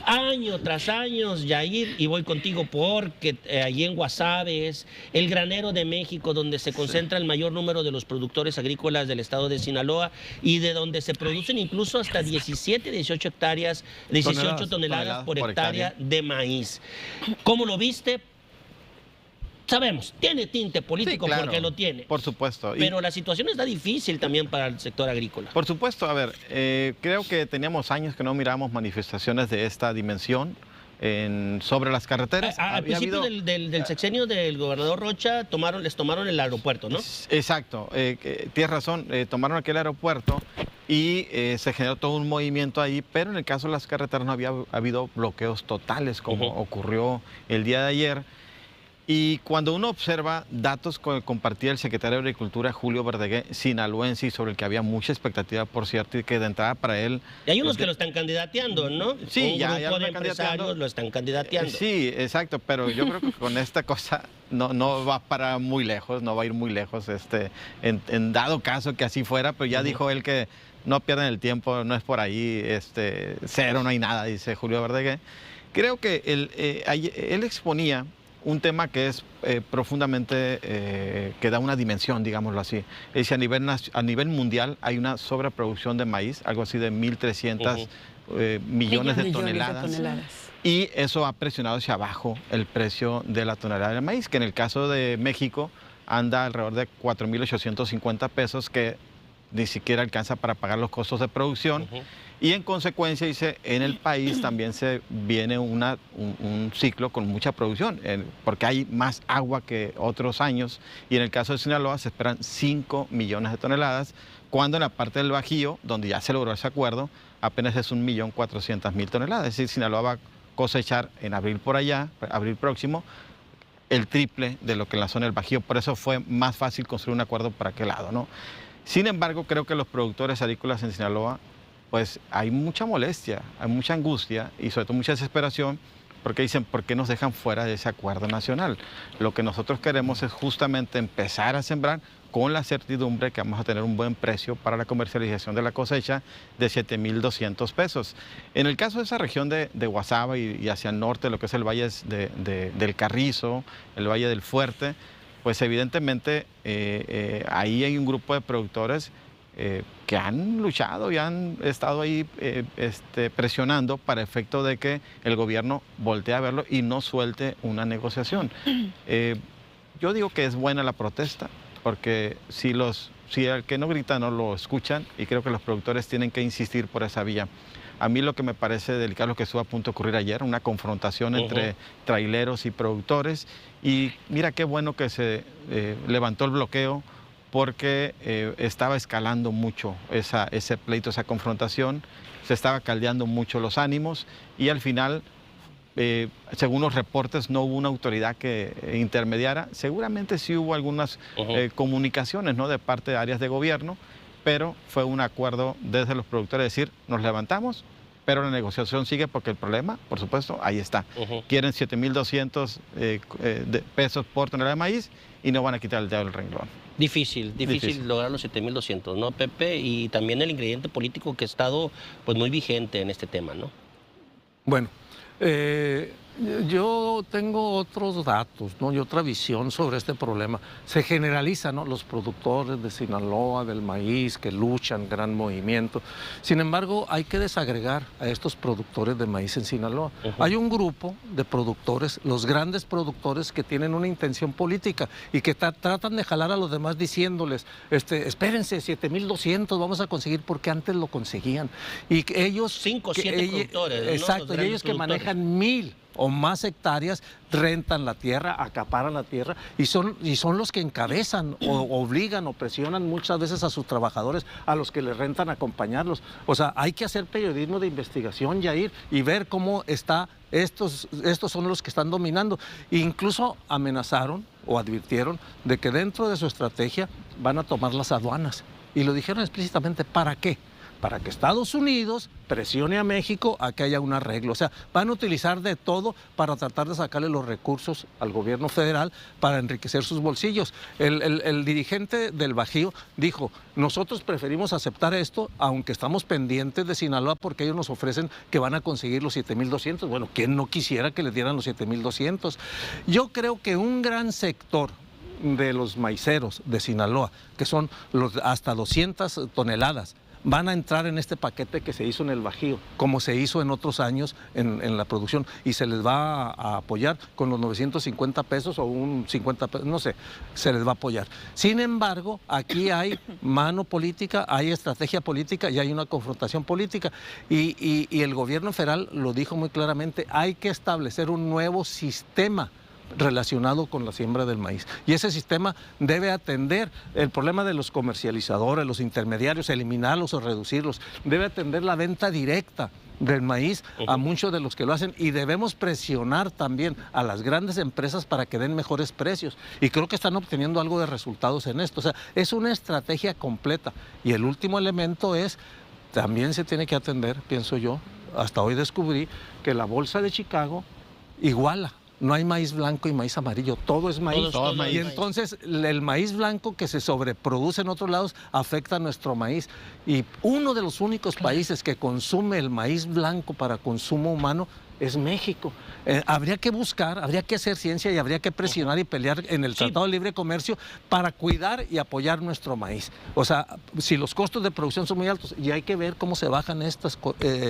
año tras año, Yair, y voy contigo porque allí en Guasave es el granero de México donde se concentra el mayor número de los productores agrícolas del estado de Sinaloa y de donde se producen incluso hasta 17, 18 hectáreas, 18 toneladas por hectárea de maíz. ¿Cómo lo viste? sabemos, tiene tinte político Sí, claro, porque lo tiene. Por supuesto. Pero la situación está difícil también para el sector agrícola. Por supuesto, a ver, creo que teníamos años que no miramos manifestaciones de esta dimensión sobre las carreteras. Al principio del sexenio del gobernador Rocha les tomaron el aeropuerto, ¿no? Exacto, tienes razón, tomaron aquel aeropuerto y se generó todo un movimiento ahí, pero en el caso de las carreteras no había habido bloqueos totales como ocurrió el día de ayer. Y cuando uno observa datos que compartía el secretario de Agricultura, Julio Verdegué, sinaloense, sobre el que había mucha expectativa, por cierto, y que de entrada para él... Y hay unos que lo están candidateando, ¿no? Sí, un ya grupo lo de están empresarios lo están candidateando. Sí, exacto, pero yo creo que con esta cosa no va para muy lejos, no va a ir muy lejos, en dado caso que así fuera, pero ya dijo él que no pierden el tiempo, no es por ahí, cero, no hay nada, dice Julio Verdegué. Creo que él exponía un tema que es profundamente, que da una dimensión, digámoslo así. Es que a nivel mundial hay una sobreproducción de maíz, algo así de 1.300 millones de toneladas. Y eso ha presionado hacia abajo el precio de la tonelada de maíz, que en el caso de México anda alrededor de 4.850 pesos, que ni siquiera alcanza para pagar los costos de producción. Y en consecuencia, dice, en el país también se viene un ciclo con mucha producción, porque hay más agua que otros años. Y en el caso de Sinaloa se esperan 5 millones de toneladas, cuando en la parte del Bajío, donde ya se logró ese acuerdo, apenas es 1.400.000 toneladas. Es decir, Sinaloa va a cosechar en abril por allá, abril próximo, el triple de lo que en la zona del Bajío. Por eso fue más fácil construir un acuerdo para aquel lado, ¿no? Sin embargo, creo que los productores agrícolas en Sinaloa, pues hay mucha molestia, hay mucha angustia y sobre todo mucha desesperación, porque dicen, ¿por qué nos dejan fuera de ese acuerdo nacional? Lo que nosotros queremos es justamente empezar a sembrar con la certidumbre que vamos a tener un buen precio para la comercialización de la cosecha de 7.200 pesos. En el caso de esa región de Guasave y hacia el norte, lo que es el Valle del Carrizo, el Valle del Fuerte, pues evidentemente ahí hay un grupo de productores que han luchado y han estado ahí presionando para efecto de que el gobierno voltee a verlo y no suelte una negociación. Yo digo que es buena la protesta, porque si el que no grita no lo escuchan, y creo que los productores tienen que insistir por esa vía. A mí lo que me parece delicado es lo que estuvo a punto de ocurrir ayer, una confrontación entre traileros y productores, y mira qué bueno que se levantó el bloqueo, porque estaba escalando mucho ese pleito, esa confrontación, se estaba caldeando mucho los ánimos y al final, según los reportes, no hubo una autoridad que intermediara. Seguramente sí hubo algunas comunicaciones, ¿no?, de parte de áreas de gobierno, pero fue un acuerdo desde los productores, decir, nos levantamos, pero la negociación sigue porque el problema, por supuesto, ahí está. Quieren 7.200 pesos por tonelada de maíz y no van a quitar el dedo del renglón. Difícil lograr los 7.200, ¿no, Pepe? Y también el ingrediente político que ha estado pues muy vigente en este tema, ¿no? Bueno, yo tengo otros datos, ¿no?, y otra visión sobre este problema. Se generaliza, ¿no?, los productores de Sinaloa, del maíz, que luchan, gran movimiento. Sin embargo, hay que desagregar a estos productores de maíz en Sinaloa. Hay un grupo de productores, los grandes productores, que tienen una intención política y que tratan de jalar a los demás diciéndoles, espérense, 7.200 vamos a conseguir, porque antes lo conseguían. Y que ellos... 5 o 7 productores, ¿no? Exacto, y ellos que manejan 1.000 o más hectáreas, rentan la tierra, acaparan la tierra y son los que encabezan o obligan o presionan muchas veces a sus trabajadores, a los que les rentan, acompañarlos. O sea, hay que hacer periodismo de investigación, Yair, y ver cómo está, estos son los que están dominando. E incluso amenazaron o advirtieron de que dentro de su estrategia van a tomar las aduanas. Y lo dijeron explícitamente, ¿para qué? Para que Estados Unidos presione a México a que haya un arreglo. O sea, van a utilizar de todo para tratar de sacarle los recursos al gobierno federal para enriquecer sus bolsillos. El dirigente del Bajío dijo, nosotros preferimos aceptar esto, aunque estamos pendientes de Sinaloa, porque ellos nos ofrecen que van a conseguir los 7.200. Bueno, ¿quién no quisiera que les dieran los 7.200? Yo creo que un gran sector de los maiceros de Sinaloa, que son hasta 200 toneladas, van a entrar en este paquete que se hizo en el Bajío, como se hizo en otros años en la producción, y se les va a apoyar con los 950 pesos o un 50 pesos, no sé, se les va a apoyar. Sin embargo, aquí hay mano política, hay estrategia política y hay una confrontación política. Y el gobierno federal lo dijo muy claramente, hay que establecer un nuevo sistema relacionado con la siembra del maíz. Y ese sistema debe atender el problema de los comercializadores, los intermediarios, eliminarlos o reducirlos. Debe atender la venta directa del maíz a muchos de los que lo hacen, y debemos presionar también a las grandes empresas para que den mejores precios, y creo que están obteniendo algo de resultados en esto. O sea, es una estrategia completa. Y el último elemento es, también se tiene que atender, pienso yo, hasta hoy descubrí que la bolsa de Chicago iguala. No hay maíz blanco y maíz amarillo, todo es maíz. Todo es maíz. Y entonces el maíz blanco que se sobreproduce en otros lados afecta a nuestro maíz. Y uno de los únicos países que consume el maíz blanco para consumo humano es México. Habría que buscar, habría que hacer ciencia y habría que presionar y pelear en el Tratado de Libre Comercio para cuidar y apoyar nuestro maíz. O sea, si los costos de producción son muy altos, y hay que ver cómo se bajan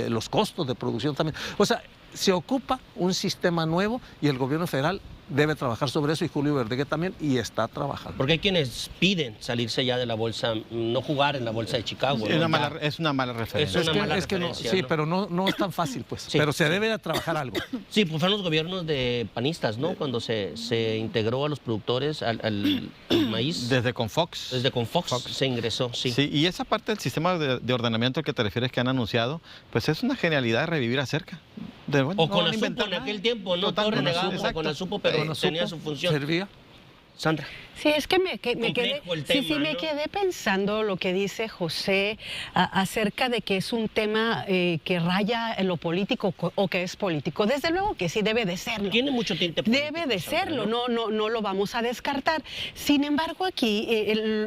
los costos de producción también. O sea, se ocupa un sistema nuevo y el gobierno federal debe trabajar sobre eso, y Julio Verdeguer también, y está trabajando. Porque hay quienes piden salirse ya de la bolsa, no jugar en la bolsa de Chicago. Es una mala referencia. Sí, pero no es tan fácil, pues. Sí, pero se debe de trabajar algo. Sí, pues fueron los gobiernos de panistas, ¿no? Cuando se integró a los productores al maíz. Desde Confox. Desde Confox se ingresó, sí. Sí, y esa parte del sistema de ordenamiento al que te refieres que han anunciado, pues es una genialidad revivir a Cerca. O con la Supo en aquel tiempo, no todos renegábamos con la Supo, pero tenía su función. ¿Servía? Sandra. Sí, es que me quedé, me quedé pensando lo que dice José acerca de que es un tema que raya en lo político o que es político. Desde luego que sí, debe de serlo. Tiene mucho tinte político. Debe de serlo, no lo vamos a descartar. Sin embargo, aquí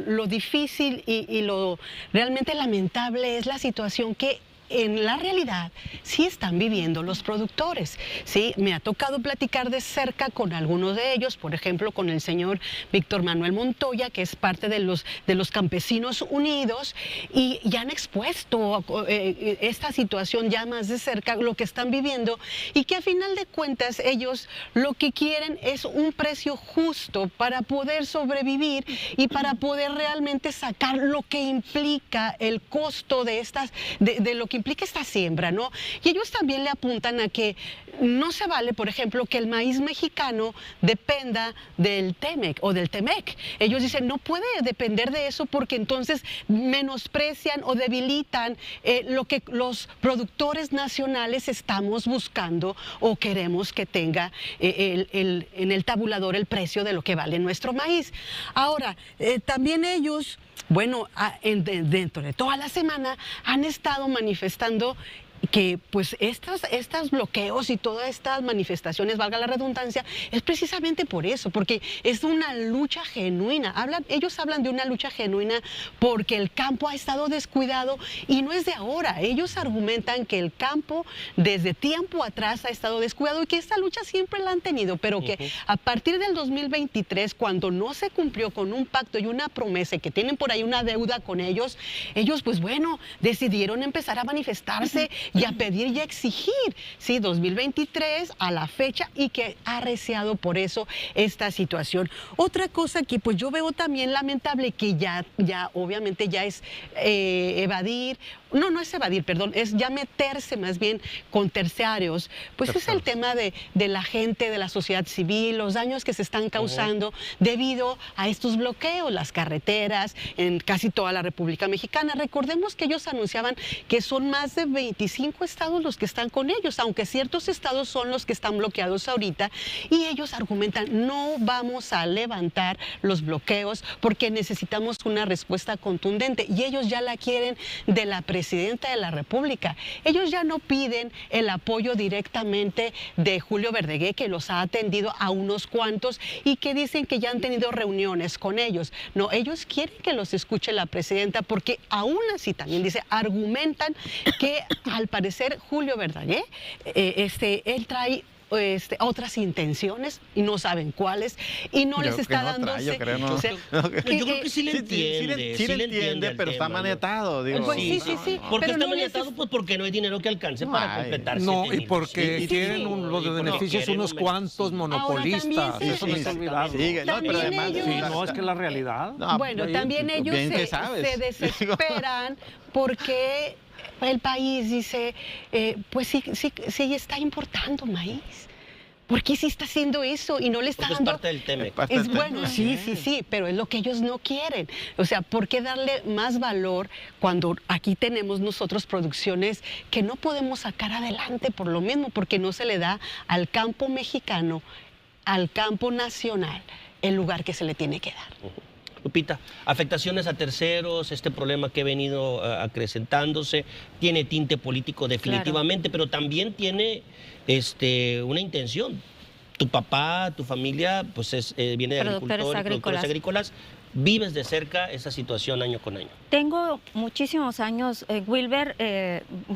lo difícil y lo realmente lamentable es la situación que en la realidad sí están viviendo los productores. Sí, me ha tocado platicar de cerca con algunos de ellos, por ejemplo, con el señor Víctor Manuel Montoya, que es parte de los Campesinos Unidos, y ya han expuesto esta situación ya más de cerca, lo que están viviendo, y que a final de cuentas ellos lo que quieren es un precio justo para poder sobrevivir y para poder realmente sacar lo que implica el costo de lo que implica esta siembra, ¿no? Y ellos también le apuntan a que no se vale, por ejemplo, que el maíz mexicano dependa del TEMEC o del TEMEC. Ellos dicen, no puede depender de eso porque entonces menosprecian o debilitan lo que los productores nacionales estamos buscando o queremos que tenga en el tabulador el precio de lo que vale nuestro maíz. Ahora, también ellos, bueno, dentro de toda la semana han estado manifestando que pues estos bloqueos y todas estas manifestaciones, valga la redundancia, es precisamente por eso, porque es una lucha genuina. Ellos hablan de una lucha genuina porque el campo ha estado descuidado y no es de ahora. Ellos argumentan que el campo desde tiempo atrás ha estado descuidado y que esta lucha siempre la han tenido, pero que a partir del 2023, cuando no se cumplió con un pacto y una promesa y que tienen por ahí una deuda con ellos pues bueno, decidieron empezar a manifestarse y a pedir y a exigir, sí, 2023 a la fecha, y que ha arreciado por eso esta situación. Otra cosa que pues yo veo también lamentable, que ya obviamente ya es evadir, no es evadir, perdón, es ya meterse más bien con terciarios, pues es el tema de la gente, de la sociedad civil, los daños que se están causando debido a estos bloqueos, las carreteras en casi toda la República Mexicana. Recordemos que ellos anunciaban que son más de 25 estados los que están con ellos, aunque ciertos estados son los que están bloqueados ahorita, y ellos argumentan, no vamos a levantar los bloqueos porque necesitamos una respuesta contundente, y ellos ya la quieren de la presidenta de la República. Ellos ya no piden el apoyo directamente de Julio Verdeguer, que los ha atendido a unos cuantos y que dicen que ya han tenido reuniones con ellos. No, ellos quieren que los escuche la presidenta, porque aún así también dice, argumentan que al parecer Julio Verdeguer, él trae otras intenciones y no saben cuáles y no les está dando. Yo creo, no. O sea, Yo creo que sí le entiende. Sí le entiende, al pero está tema, ¿no? maniatado. Digo. Pues sí. ¿Por qué pero está no maniatado? Pues porque no hay dinero que alcance para Ay, completar No, 7,000. y porque Sí. quieren los Y porque beneficios quieren unos un cuantos monopolistas. también Eso no sí, es olvidado. Sigue, no, pero También además. ellos- Sí, no, es que la realidad. No, bueno, bien, también ellos bien que se sabes. desesperan porque el país dice, pues sí está importando maíz. ¿Por qué sí está haciendo eso y no le está Porque es dando? parte del TEMEC. Es bueno, sí, pero es lo que ellos no quieren. O sea, ¿por qué darle más valor cuando aquí tenemos nosotros producciones que no podemos sacar adelante por lo mismo? Porque no se le da al campo mexicano, al campo nacional, el lugar que se le tiene que dar. Lupita, afectaciones a terceros, este problema que ha venido acrecentándose, tiene tinte político definitivamente, pero también tiene una intención. Tu papá, tu familia, pues viene de productores agrícolas. Vives de cerca esa situación año con año. Tengo muchísimos años, Wilber,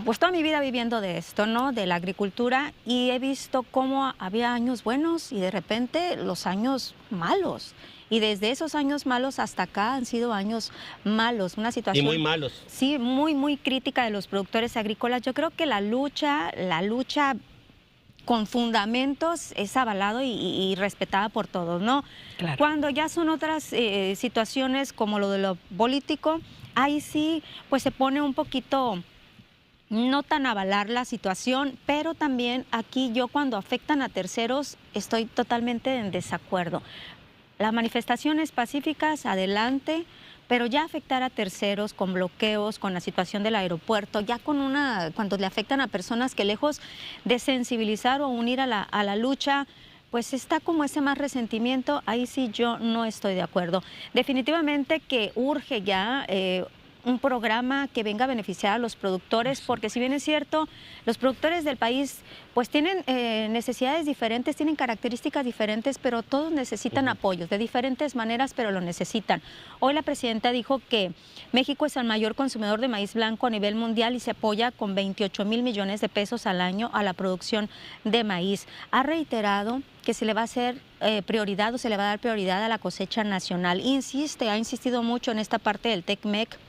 pues toda mi vida viviendo de esto, ¿no? De la agricultura, y he visto cómo había años buenos y de repente los años malos. Y desde esos años malos hasta acá han sido años malos, una situación... Y muy malos. Sí, muy crítica de los productores agrícolas. Yo creo que la lucha con fundamentos es avalado y respetada por todos, ¿no? Claro. Cuando ya son otras situaciones como lo de lo político, ahí sí, pues se pone un poquito... no tan avalar la situación, pero también aquí yo cuando afectan a terceros estoy totalmente en desacuerdo. Las manifestaciones pacíficas, adelante, pero ya afectar a terceros con bloqueos, con la situación del aeropuerto, ya cuando le afectan a personas que lejos de sensibilizar o unir a la lucha, pues está como ese más resentimiento, ahí sí yo no estoy de acuerdo. Definitivamente que urge ya un programa que venga a beneficiar a los productores, porque si bien es cierto, los productores del país pues tienen necesidades diferentes, tienen características diferentes, pero todos necesitan apoyos de diferentes maneras, pero lo necesitan. Hoy la presidenta dijo que México es el mayor consumidor de maíz blanco a nivel mundial y se apoya con 28,000 millones de pesos al año a la producción de maíz. Ha reiterado que se le va a hacer prioridad o se le va a dar prioridad a la cosecha nacional. Ha insistido mucho en esta parte del TECMEC,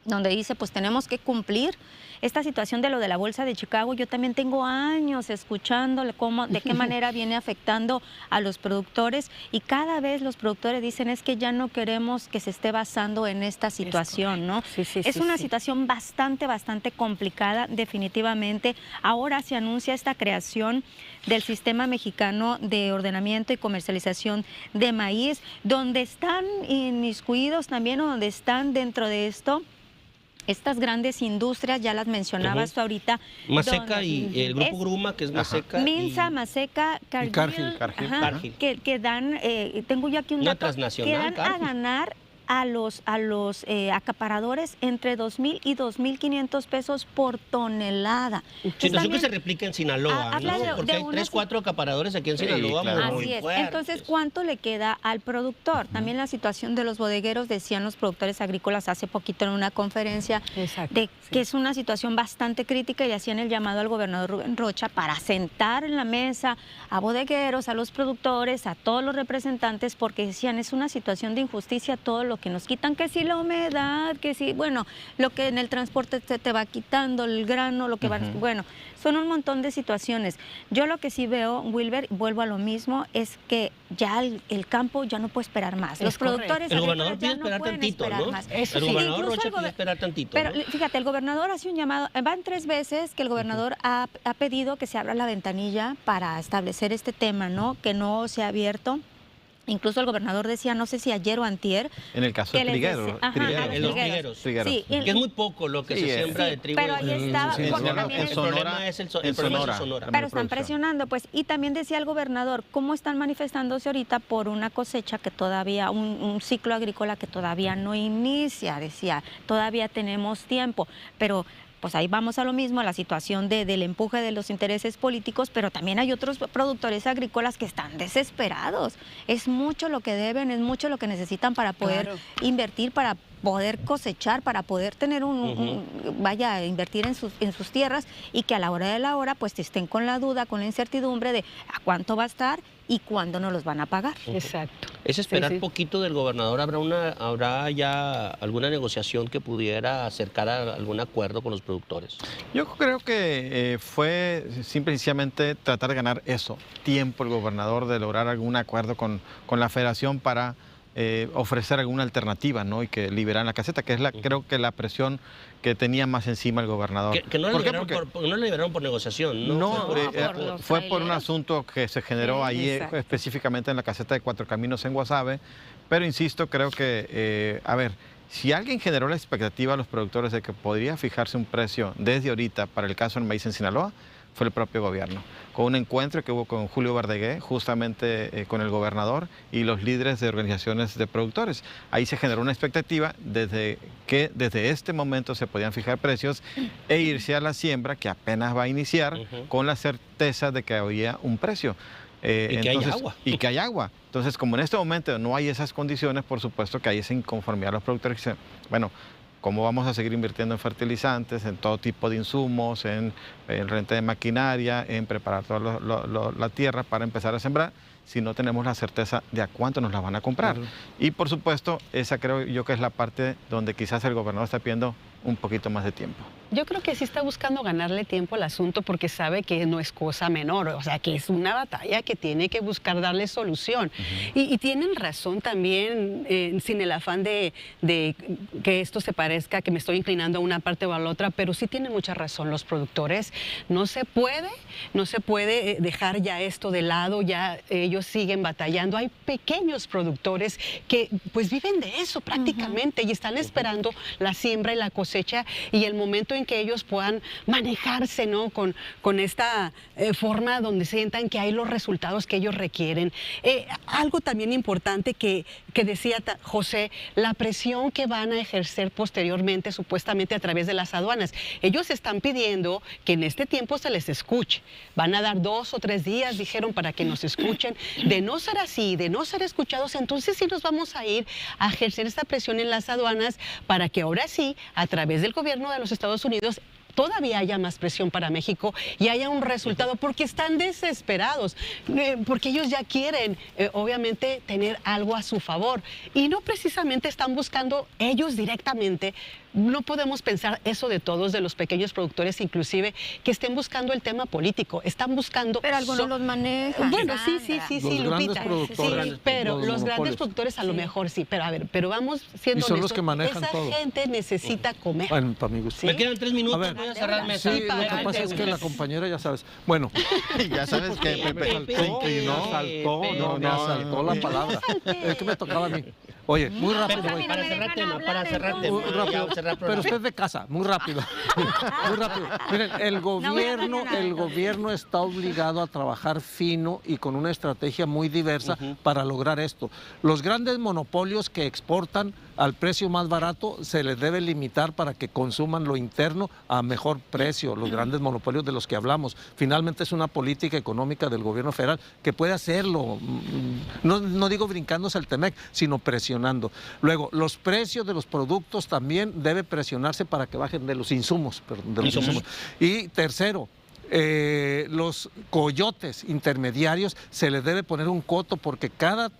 donde dice, pues tenemos que cumplir esta situación de lo de la Bolsa de Chicago. Yo también tengo años escuchándole de qué manera viene afectando a los productores y cada vez los productores dicen es que ya no queremos que se esté basando en esta situación, ¿no? Es una situación bastante complicada, definitivamente. Ahora se anuncia esta creación del Sistema Mexicano de Ordenamiento y Comercialización de Maíz, donde están inmiscuidos también o donde están dentro de esto estas grandes industrias, ya las mencionabas tú ahorita. Maseca y el grupo Gruma, que es Maseca. Minsa, Maseca, Cargill. Que dan, tengo yo aquí un dato, que dan a ganar a los acaparadores entre 2,000 y 2,500 pesos por tonelada. Situación que se replica en Sinaloa, ¿no? Porque hay 3, 4 acaparadores aquí en Sinaloa. Claro. Así es. Fuertes. Entonces, ¿cuánto le queda al productor? También la situación de los bodegueros, decían los productores agrícolas hace poquito en una conferencia, que es una situación bastante crítica y hacían el llamado al gobernador Rubén Rocha para sentar en la mesa a bodegueros, a los productores, a todos los representantes, porque decían es una situación de injusticia todo lo que nos quitan, que si la humedad, que si, bueno, lo que en el transporte te va quitando, el grano, lo que va, bueno, son un montón de situaciones. Yo lo que sí veo, Wilber, vuelvo a lo mismo, es que ya el campo ya no puede esperar más. Los productores el gobernador pide ya esperar no pueden tantito, esperar ¿no? más. El gobernador Rocha pide esperar tantito. Pero ¿no? fíjate, el gobernador hace un llamado, van 3 veces que el gobernador ha pedido que se abra la ventanilla para establecer este tema, ¿no? Que no se ha abierto. Incluso el gobernador decía, no sé si ayer o antier. En el caso de Trigueros. En los trigueros. Sí, que es muy poco lo que se siembra de trigo. Pero ahí estaba. El problema es el Sonora. Pero están presionando, pues. Y también decía el gobernador, ¿cómo están manifestándose ahorita por una cosecha que todavía, un ciclo agrícola que todavía no inicia? Decía, todavía tenemos tiempo. Pero pues ahí vamos a lo mismo, a la situación del empuje de los intereses políticos, pero también hay otros productores agrícolas que están desesperados. Es mucho lo que deben, es mucho lo que necesitan para poder invertir, para poder cosechar, para poder tener vaya, invertir en sus tierras, y que a la hora de la hora pues estén con la duda, con la incertidumbre de a cuánto va a estar y cuándo nos los van a pagar. Exacto. Es esperar Sí, sí. poquito del gobernador. ¿Habrá ya alguna negociación que pudiera acercar a algún acuerdo con los productores? Yo creo que fue simplemente tratar de ganar eso, tiempo el gobernador de lograr algún acuerdo con la federación para ofrecer alguna alternativa, ¿no? Y que liberaran la caseta, que es creo que la presión que tenía más encima el gobernador. Que no, ¿Por qué? no lo liberaron por negociación, ¿no? No, Fue por los fue por un traileros. asunto que se generó Sí, ahí exacto. específicamente en la caseta de Cuatro Caminos en Guasave, pero insisto, creo que, a ver, si alguien generó la expectativa a los productores de que podría fijarse un precio desde ahorita para el caso del maíz en Sinaloa, fue el propio gobierno, con un encuentro que hubo con Julio Verdegué, justamente con el gobernador y los líderes de organizaciones de productores. Ahí se generó una expectativa desde que desde este momento se podían fijar precios e irse a la siembra, que apenas va a iniciar, con la certeza de que había un precio. Y que hay agua. Y que hay agua. Entonces, como en este momento no hay esas condiciones, por supuesto que hay esa inconformidad de los productores que dicen, bueno, ¿cómo vamos a seguir invirtiendo en fertilizantes, en todo tipo de insumos, en renta de maquinaria, en preparar toda la tierra para empezar a sembrar, si no tenemos la certeza de a cuánto nos la van a comprar? Y por supuesto, esa creo yo que es la parte donde quizás el gobernador está pidiendo un poquito más de tiempo. Yo creo que sí está buscando ganarle tiempo al asunto porque sabe que no es cosa menor, o sea, que es una batalla que tiene que buscar darle solución. Y tienen razón también, sin el afán de que esto se parezca, que me estoy inclinando a una parte o a la otra, pero sí tienen mucha razón los productores. No se puede dejar ya esto de lado, ya ellos siguen batallando. Hay pequeños productores que pues viven de eso prácticamente y están esperando la siembra y la cosecha y el momento en que ellos puedan manejarse, ¿no? con esta forma donde sientan que hay los resultados que ellos requieren. Algo también importante que decía José, la presión que van a ejercer posteriormente, supuestamente a través de las aduanas. Ellos están pidiendo que en este tiempo se les escuche. Van a dar 2 o 3 días, dijeron, para que nos escuchen. De no ser así, de no ser escuchados, entonces sí nos vamos a ir a ejercer esta presión en las aduanas para que ahora sí, a través del gobierno de los Estados Unidos, todavía haya más presión para México y haya un resultado, porque están desesperados, porque ellos ya quieren, obviamente, tener algo a su favor y no precisamente están buscando ellos directamente. No podemos pensar eso de todos, de los pequeños productores, inclusive, que estén buscando el tema político, están buscando... Pero algunos los manejan. Bueno, sí, Los grandes Lupita, productores, sí, pero los los grandes monopolios. productores a lo mejor sí, pero a ver, pero vamos siendo Y son los honestos, que manejan esa todo. gente necesita comer. Bueno, para mi gusto. Sí. Me quedan 3 minutos, A ver. voy a cerrar mesa. Sí, lo que pasa es que la compañera, ya sabes. Bueno, Ya sabes que Pepe, se inclinó, saltó, no, me asaltó la palabra. Es que me tocaba a mí. Oye, muy rápido, Pepe, güey. para cerrar tema, para cerrar tema. Muy rápido. Ya, cerrar Pero programa. usted es de casa, muy rápido. Muy rápido. Miren, el gobierno está obligado a trabajar fino y con una estrategia muy diversa para lograr esto. Los grandes monopolios que exportan al precio más barato se les debe limitar para que consuman lo interno a mejor precio. Los grandes monopolios de los que hablamos. Finalmente es una política económica del gobierno federal que puede hacerlo. No digo brincándose el TEMEC, sino presionando. Luego, los precios de los productos también debe presionarse para que bajen de los insumos. Perdón, de los insumos. Y tercero, los coyotes intermediarios se les debe poner un coto porque cada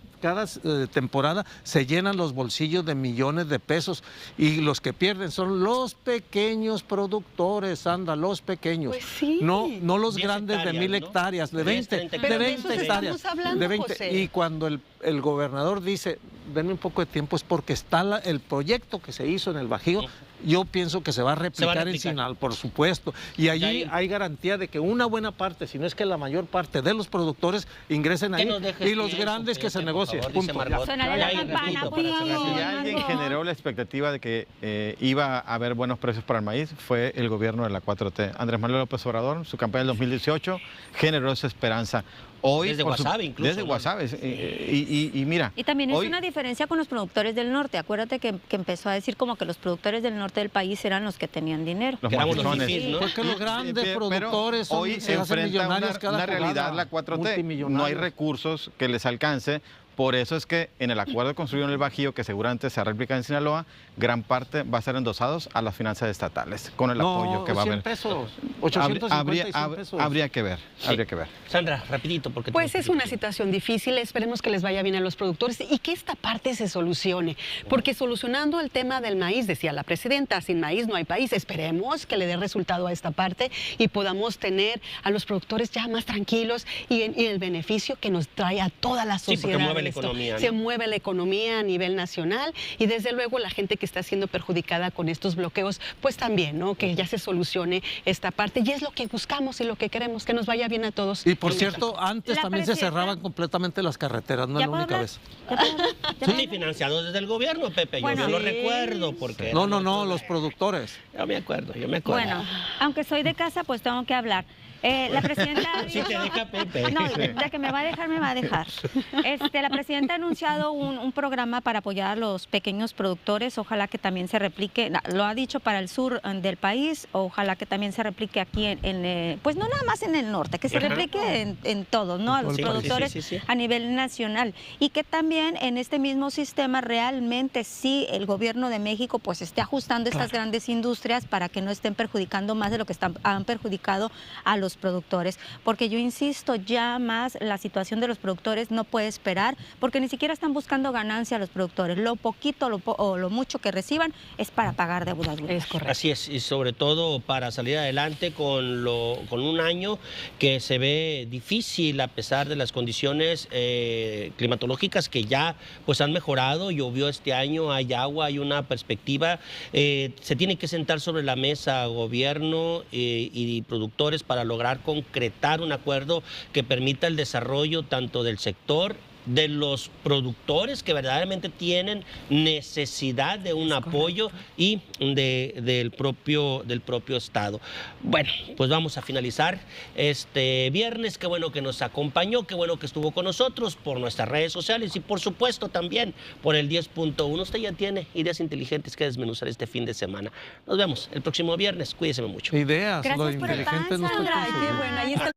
temporada se llenan los bolsillos de millones de pesos y los que pierden son los pequeños productores, los pequeños. Pues sí. No los 10 grandes de 1000 hectáreas, ¿no? hectáreas, de 10, 20, 30 de Pero de 20 eso hectáreas. estamos hablando, De 20. José. Y cuando el gobernador dice, denme un poco de tiempo, es porque está el proyecto que se hizo en el Bajío. Yo pienso que se va a replicar en Sinaloa, por supuesto. Y allí hay garantía de que una buena parte, si no es que la mayor parte de los productores ingresen ahí nos dejes y los tiempo, grandes que se Pepe, por negocien. favor, dice Punto. Margot. Suénale la Ya, campana, repito, por para cerrar. favor. Si alguien generó la expectativa de que iba a haber buenos precios para el maíz, fue el gobierno de la 4T. Andrés Manuel López Obrador, su campaña del 2018, generó esa esperanza. Hoy, Desde Guasave incluso, Desde ¿no? Guasave. Y mira... Y también es hoy- una diferencia con los productores del norte. Acuérdate que empezó a decir como que los productores del norte del país eran los que tenían dinero. Los Que éramos los mafichones. fifís, ¿no? Porque los grandes Pero productores son, hoy se hacen enfrenta millonarios cada una realidad jugada, la 4T. multimillonarios. No hay recursos que les alcance. Por eso es que en el acuerdo construido en el Bajío, que seguramente se replica en Sinaloa, gran parte va a ser endosados a las finanzas estatales, con el apoyo que va a 100 haber. pesos, 850 y 100 pesos. Habría que ver, habría que ver. Sandra, rapidito, porque... Pues es una situación difícil, esperemos que les vaya bien a los productores y que esta parte se solucione, porque solucionando el tema del maíz, decía la presidenta, sin maíz no hay país, esperemos que le dé resultado a esta parte y podamos tener a los productores ya más tranquilos y el beneficio que nos trae a toda la sociedad. Sí, porque mueve la esto. economía, ¿no? Se mueve la economía a nivel nacional y desde luego la gente que está siendo perjudicada con estos bloqueos, pues también, ¿no? Que ya se solucione esta parte y es lo que buscamos y lo que queremos, que nos vaya bien a todos. Y por cierto, antes La también se presidenta- cerraban completamente las carreteras, no es ¿Ya la puedo única hablar? vez. ¿Ya puedo hablar? ¿Ya puedo Sí, hablar? financiado desde el gobierno, Pepe. Bueno, yo lo sí. recuerdo porque... No, los productores. Yo me acuerdo, yo me acuerdo. Bueno, aunque soy de casa, pues tengo que hablar. La presidenta... Sí te deja Pepe. No, ya que me va a dejar, me va a dejar. La presidenta ha anunciado un programa para apoyar a los pequeños productores. Ojalá que también se replique, lo ha dicho para el sur del país, ojalá que también se replique aquí pues no nada más en el norte, que se replique en todos, ¿no? A los Sí, productores sí. a nivel nacional. Y que también en este mismo sistema realmente sí el gobierno de México pues esté ajustando estas grandes industrias para que no estén perjudicando más de lo que han perjudicado a los productores, porque yo insisto, ya más la situación de los productores no puede esperar, porque ni siquiera están buscando ganancia los productores, lo poquito o lo mucho que reciban es para pagar deudas. Es correcto. Así es, y sobre todo para salir adelante con un año que se ve difícil a pesar de las condiciones climatológicas que ya pues han mejorado, llovió este año, hay agua, hay una perspectiva, se tiene que sentar sobre la mesa gobierno y productores para lograr concretar un acuerdo que permita el desarrollo tanto del sector, de los productores que verdaderamente tienen necesidad de un apoyo y del propio Estado. Bueno, pues vamos a finalizar este viernes. Qué bueno que nos acompañó, qué bueno que estuvo con nosotros por nuestras redes sociales y por supuesto también por el 10.1. Usted ya tiene ideas inteligentes que desmenuzar este fin de semana. Nos vemos el próximo viernes. Cuídese mucho. Ideas, Gracias lo por el pan, inteligente no estoy Sandra. Ay, qué consiguiendo. bueno, ahí está.